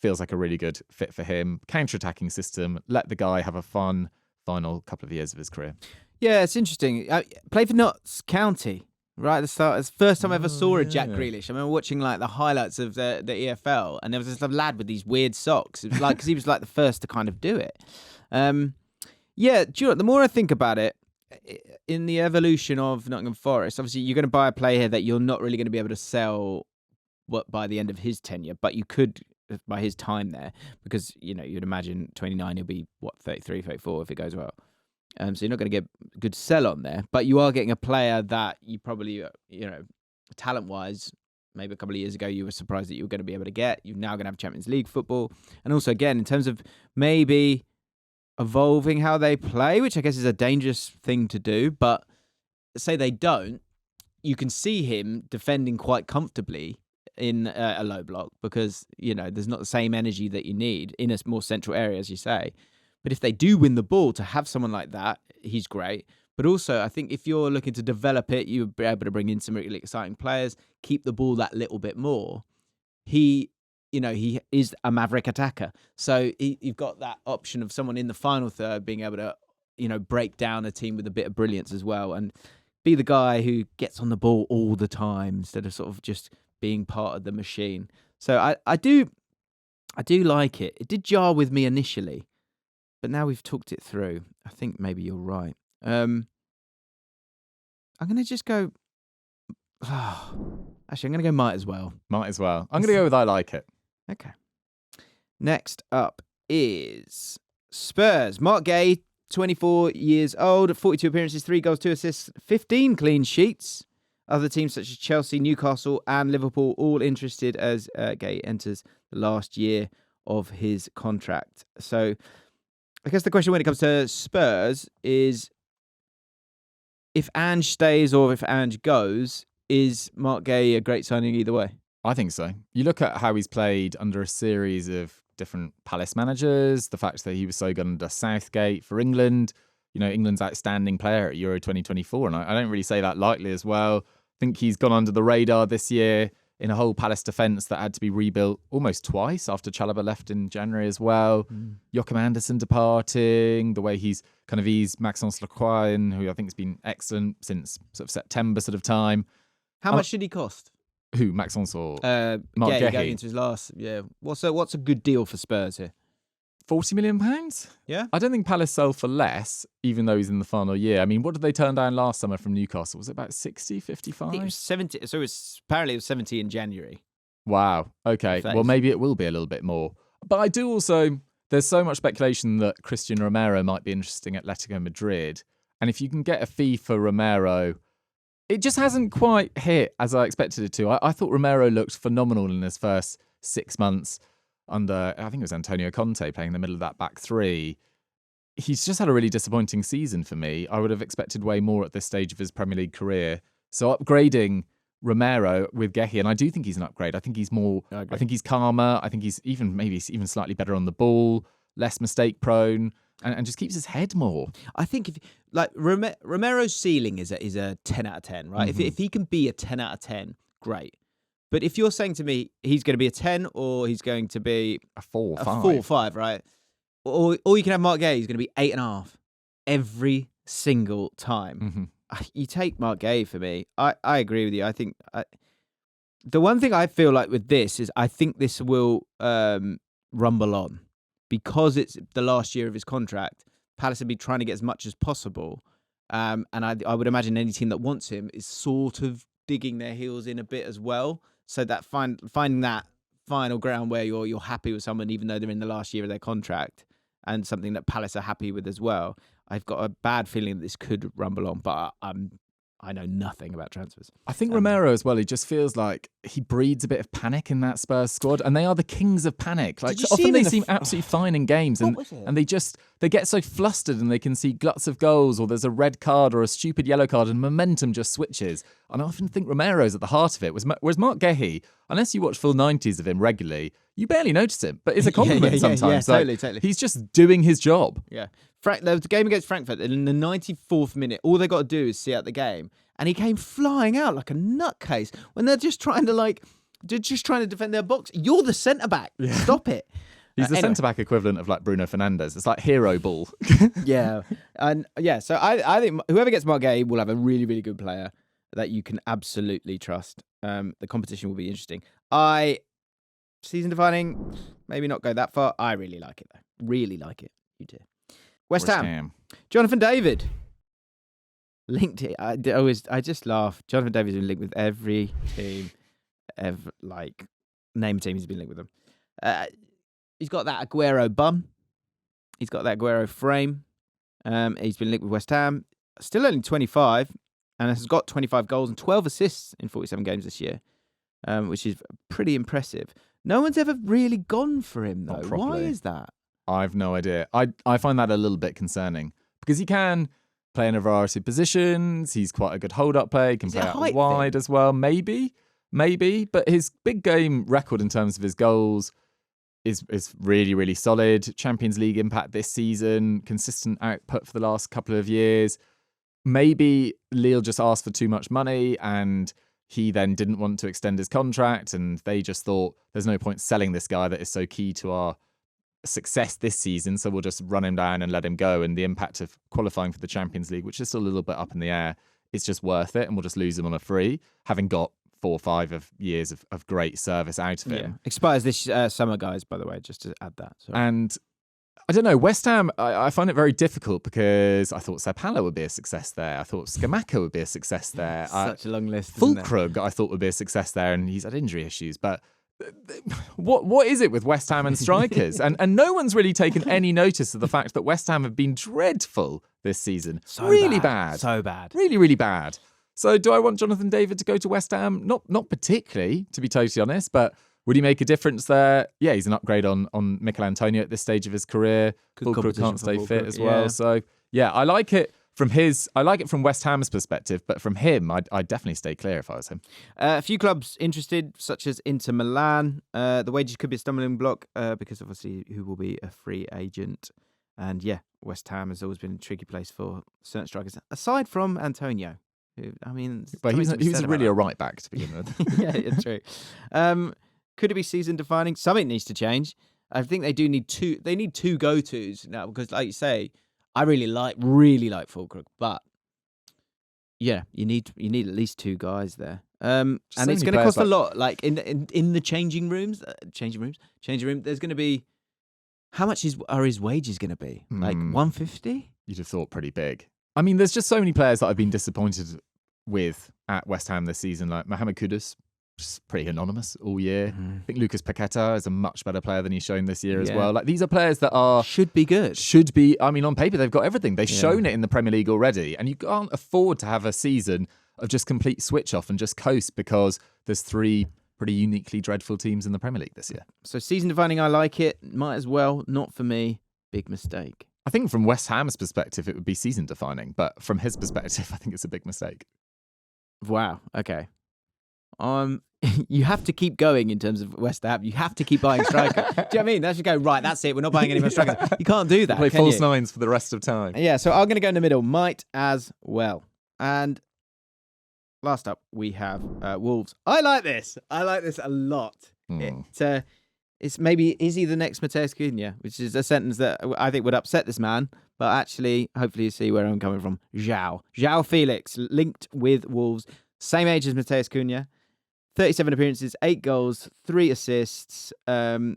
Speaker 2: feels like a really good fit for him. Counter-attacking system. Let the guy have a fun final couple of years of his career.
Speaker 1: Yeah, it's interesting. Played for Notts County right at the start. It's the first time I ever saw a Jack Grealish. I remember watching like the highlights of the EFL, and there was this lad with these weird socks. It was like because he was like the first to kind of do it. Yeah, do you know, the more I think about it, in the evolution of Nottingham Forest, obviously you're going to buy a player that you're not really going to be able to sell by the end of his tenure, but you could by his time there, because you'd imagine 29 he'll be 33, 34 if it goes well. So you're not going to get a good sell on there, but you are getting a player that you probably, talent-wise, maybe a couple of years ago you were surprised that you were going to be able to get. You're now going to have Champions League football. And also, again, in terms of maybe evolving how they play, which I guess is a dangerous thing to do, but say they don't, you can see him defending quite comfortably in a low block because, there's not the same energy that you need in a more central area, as you say. But if they do win the ball, to have someone like that, he's great. But also, I think if you're looking to develop it, you'll be able to bring in some really exciting players, keep the ball that little bit more. He is a maverick attacker. So you've got that option of someone in the final third being able to, break down a team with a bit of brilliance as well and be the guy who gets on the ball all the time instead of sort of just being part of the machine. So I do like it. It did jar with me initially. But now we've talked it through, I think maybe you're right. I'm going to just go... actually, I'm going to go might as well.
Speaker 2: Might as well. I'm going to go with I like it.
Speaker 1: Okay. Next up is Spurs. Mark Gay, 24 years old, 42 appearances, 3 goals, 2 assists, 15 clean sheets. Other teams such as Chelsea, Newcastle and Liverpool all interested as Gay enters the last year of his contract. So... I guess the question when it comes to Spurs is if Ange stays or if Ange goes, is Mark Gay a great signing either way?
Speaker 2: I think so. You look at how he's played under a series of different Palace managers, the fact that he was so good under Southgate for England, England's outstanding player at Euro 2024. And I don't really say that lightly as well. I think he's gone under the radar this year in a whole Palace defence that had to be rebuilt almost twice after Chalobah left in January as well. Joachim Andersen departing, the way he's kind of eased Maxence Lacroix in, who I think has been excellent since sort of September sort of time.
Speaker 1: How much did he cost?
Speaker 2: Who, Maxence or Mark
Speaker 1: Gay
Speaker 2: Gehi?
Speaker 1: Going into his last, yeah. What's a good deal for Spurs here?
Speaker 2: £40 million?
Speaker 1: Yeah.
Speaker 2: I don't think Palace sell for less, even though he's in the final year. I mean, what did they turn down last summer from Newcastle? Was it about 60, 55?
Speaker 1: It was 70. So apparently it was 70 in January.
Speaker 2: Wow. Okay. Well, maybe it will be a little bit more. But I do also, there's so much speculation that Christian Romero might be interesting at Atletico Madrid. And if you can get a fee for Romero, it just hasn't quite hit as I expected it to. I thought Romero looked phenomenal in his first 6 months under, I think it was Antonio Conte playing in the middle of that back three. He's just had a really disappointing season for me. I would have expected way more at this stage of his Premier League career. So upgrading Romero with Gehi, and I do think he's an upgrade. I think he's more, I think he's calmer. I think he's even slightly better on the ball, less mistake prone, and just keeps his head more.
Speaker 1: I think Romero's ceiling is a 10 out of 10, right?
Speaker 2: Mm-hmm.
Speaker 1: If he can be a 10 out of 10, great. But if you're saying to me he's going to be a 10 or he's going to be
Speaker 2: a 4
Speaker 1: or 5. 4 or 5, right? Or you can have Mark Gay, he's going to be 8.5 every single time. Mm-hmm. You take Mark Gay for me. I agree with you. I think the one thing I feel like with this is I think this will rumble on because it's the last year of his contract. Palace will be trying to get as much as possible. And I would imagine any team that wants him is sort of digging their heels in a bit as well. So that finding that final ground where you're happy with someone, even though they're in the last year of their contract, and something that Palace are happy with as well. I've got a bad feeling that this could rumble on, but I'm I know nothing about transfers.
Speaker 2: I think Romero as well, he just feels like he breeds a bit of panic in that Spurs squad, and they are the kings of panic. Like, often they seem absolutely fine in games, and they get so flustered and they can see gluts of goals, or there's a red card or a stupid yellow card, and momentum just switches. And I often think Romero's at the heart of it. Whereas Mark Gehi, unless you watch full 90s of him regularly, you barely notice him, but it's a compliment sometimes.
Speaker 1: Yeah, totally.
Speaker 2: He's just doing his job.
Speaker 1: Yeah. There was a game against Frankfurt, and in the 94th minute, all they got to do is see out the game, and he came flying out like a nutcase when they're just trying to defend their box. You're the centre back. Yeah. Stop it.
Speaker 2: He's the centre back equivalent of like Bruno Fernandes. It's like hero ball.
Speaker 1: Yeah, and yeah. So I think whoever gets Mark Gay will have a really, really good player that you can absolutely trust. The competition will be interesting. Season defining, maybe not go that far. I really like it though. Really like it. You do. West Ham. Jonathan David. Linked it. I just laugh. Jonathan David's been linked with every team ever. Like, name a team he's been linked with them. He's got that Aguero bum. He's got that Aguero frame. He's been linked with West Ham. Still only 25, and has got 25 goals and 12 assists in 47 games this year, which is pretty impressive. No one's ever really gone for him, though. Why is that?
Speaker 2: I've no idea. I find that a little bit concerning because he can play in a variety of positions. He's quite a good hold-up player. He can play out wide as well. Maybe. But his big game record in terms of his goals is really, really solid. Champions League impact this season. Consistent output for the last couple of years. Maybe Lille just asked for too much money and he then didn't want to extend his contract, and they just thought there's no point selling this guy that is so key to our success this season, so we'll just run him down and let him go. And the impact of qualifying for the Champions League, which is still a little bit up in the air, is just worth it, and we'll just lose him on a free, having got 4 or 5 years of great service out of him.
Speaker 1: Yeah. Expires this summer, guys, by the way, just to add that. Sorry.
Speaker 2: And I don't know, West Ham, I find it very difficult because I thought Sepp Haller would be a success there. I thought Scamacca would be a success there.
Speaker 1: Such a long list.
Speaker 2: Fulkrug, I thought, would be a success there, and he's had injury issues. But what is it with West Ham and strikers? and no one's really taken any notice of the fact that West Ham have been dreadful this season. Really bad.
Speaker 1: So bad.
Speaker 2: Really, really bad. So do I want Jonathan David to go to West Ham? Not particularly, to be totally honest, but would he make a difference there? Yeah, he's an upgrade on Mikel Antonio at this stage of his career. Fulkrug can't stay fit as well. So yeah, I like it from West Ham's perspective, but from him, I'd definitely stay clear if I was him.
Speaker 1: A few clubs interested, such as Inter Milan. The wages could be a stumbling block because obviously who will be a free agent. And yeah, West Ham has always been a tricky place for certain strikers, aside from Antonio.
Speaker 2: But he was really a right back to begin with.
Speaker 1: Yeah, it's true. Could it be season defining? Something needs to change. I think they do need two. They need 2 go-tos now because, like you say, I really like Fulkrug, but yeah, you need at least 2 guys there. And it's going to cost a lot. Like in the changing room. There's going to be, how much are his wages going to be? Like 150?
Speaker 2: You'd have thought pretty big. I mean, there's just so many players that I've been disappointed with at West Ham this season, like Mohamed Kudus, just pretty anonymous all year. I think Lucas Paqueta is a much better player than he's shown this year as well. Like, these are players that
Speaker 1: should be good.
Speaker 2: I mean, on paper, they've got everything. They've shown it in the Premier League already, and you can't afford to have a season of just complete switch off and just coast because there's 3 pretty uniquely dreadful teams in the Premier League this year.
Speaker 1: So season defining, I like it. Might as well. Not for me. Big mistake.
Speaker 2: I think from West Ham's perspective, it would be season defining, but from his perspective, I think it's a big mistake.
Speaker 1: Wow. Okay. You have to keep going in terms of West Ham. You have to keep buying strikers. Do you know what I mean? That should go, right, that's it. We're not buying any more strikers. You can't do that.
Speaker 2: Play false nines for the rest of time.
Speaker 1: Yeah, so I'm going to go in the middle. Might as well. And last up, we have Wolves. I like this. I like this a lot. It's maybe, is he the next Matheus Cunha? Which is a sentence that I think would upset this man. But actually, hopefully you see where I'm coming from. João Felix, linked with Wolves. Same age as Matheus Cunha. 37 appearances, 8 goals, 3 assists. Here's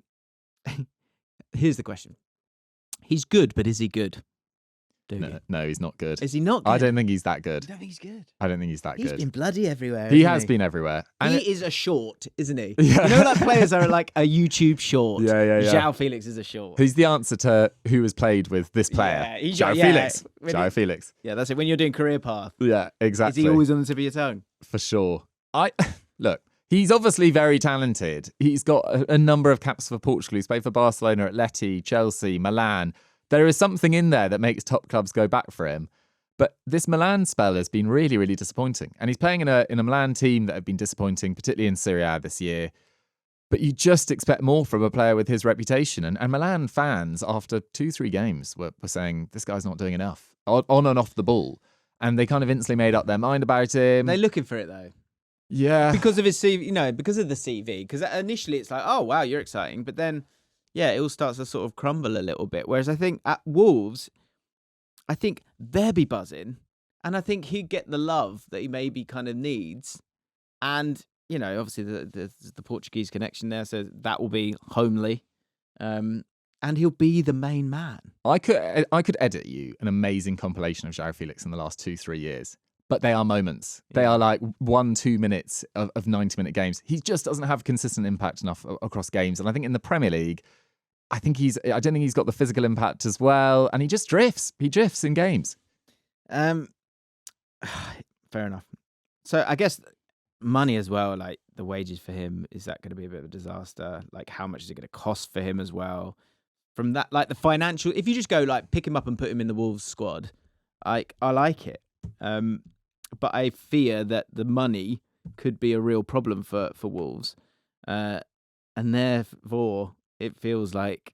Speaker 1: the question. He's good, but is he good?
Speaker 2: No, he's not good.
Speaker 1: Is he not good?
Speaker 2: I don't think he's that good.
Speaker 1: I don't think he's good.
Speaker 2: I don't think he's that
Speaker 1: He's
Speaker 2: good.
Speaker 1: been bloody everywhere.
Speaker 2: He has been everywhere. And
Speaker 1: He is a short, isn't he?
Speaker 2: Yeah.
Speaker 1: You know, like players are like a YouTube short.
Speaker 2: Yeah.
Speaker 1: João Felix is a short.
Speaker 2: He's the answer to who has played with this player. João Felix. João Felix.
Speaker 1: Yeah, that's it. When you're doing career path,
Speaker 2: Yeah, exactly.
Speaker 1: is he always on the tip of your tongue?
Speaker 2: For sure. Look, he's obviously very talented. He's got a number of caps for Portugal. He's played for Barcelona, Atleti, Chelsea, Milan. There is something in there that makes top clubs go back for him. But this Milan spell has been really, really disappointing. And he's playing in a Milan team that have been disappointing, particularly in Serie A this year. But you just expect more from a player with his reputation. And Milan fans, after 2-3 games, were saying, this guy's not doing enough, on and off the ball. And they kind of instantly made up their mind about him.
Speaker 1: They're looking for it, though.
Speaker 2: Yeah.
Speaker 1: Because of his CV, because of the CV. Because initially it's like, oh, wow, you're exciting. But then, yeah, it all starts to sort of crumble a little bit. Whereas I think at Wolves, I think they'll be buzzing. And I think he'd get the love that he maybe kind of needs. And, obviously the Portuguese connection there. So that will be homely. And he'll be the main man.
Speaker 2: I could edit you an amazing compilation of João Felix in the last 2-3 years. But they are moments. Yeah. They are like 1-2 minutes of 90-minute games. He just doesn't have consistent impact enough across games. And I think in the Premier League, I don't think he's got the physical impact as well. And he just drifts. He drifts in games.
Speaker 1: Fair enough. So I guess money as well, like the wages for him, is that going to be a bit of a disaster? Like how much is it going to cost for him as well? From that, like the financial, if you just go like pick him up and put him in the Wolves squad, I like it. But I fear that the money could be a real problem for Wolves. And therefore, it feels like...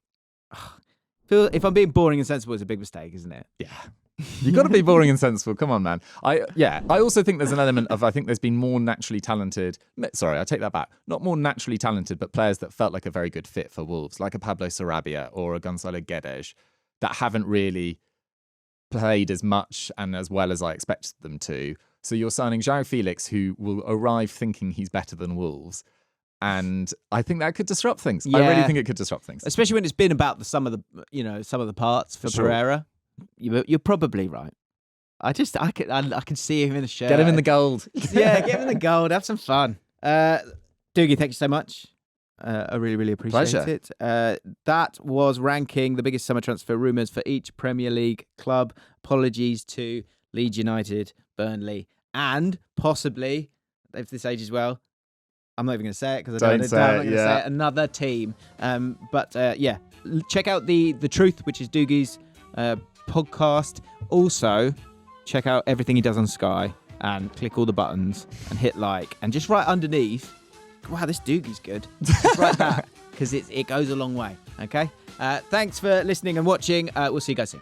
Speaker 1: if I'm being boring and sensible, it's a big mistake, isn't it?
Speaker 2: Yeah. You've got to be boring and sensible. Come on, man. I also think there's an element of, I think there's been more naturally talented... Sorry, I take that back. Not more naturally talented, but players that felt like a very good fit for Wolves, like a Pablo Sarabia or a Gonzalo Guedes, that haven't really played as much and as well as I expected them to. So you're signing João Felix, who will arrive thinking he's better than Wolves. And I think that could disrupt things. Yeah. I really think it could disrupt things.
Speaker 1: Especially when it's been about some of the parts for Pereira. You're probably right. I can see him in the shirt.
Speaker 2: Get him in the gold.
Speaker 1: Yeah, get him in the gold. Have some fun. Doogie, thank you so much. I really, really appreciate it. That was ranking the biggest summer transfer rumours for each Premier League club. Apologies to Leeds United, Burnley, and possibly, if this ages well, I'm not even going to say it because I don't know. I'm not going to say it. Another team. But check out the Truth, which is Doogie's podcast. Also, check out everything he does on Sky and click all the buttons and hit like and just write underneath, wow, this Doogie's good. Just write that because it goes a long way. Okay. Thanks for listening and watching. We'll see you guys soon.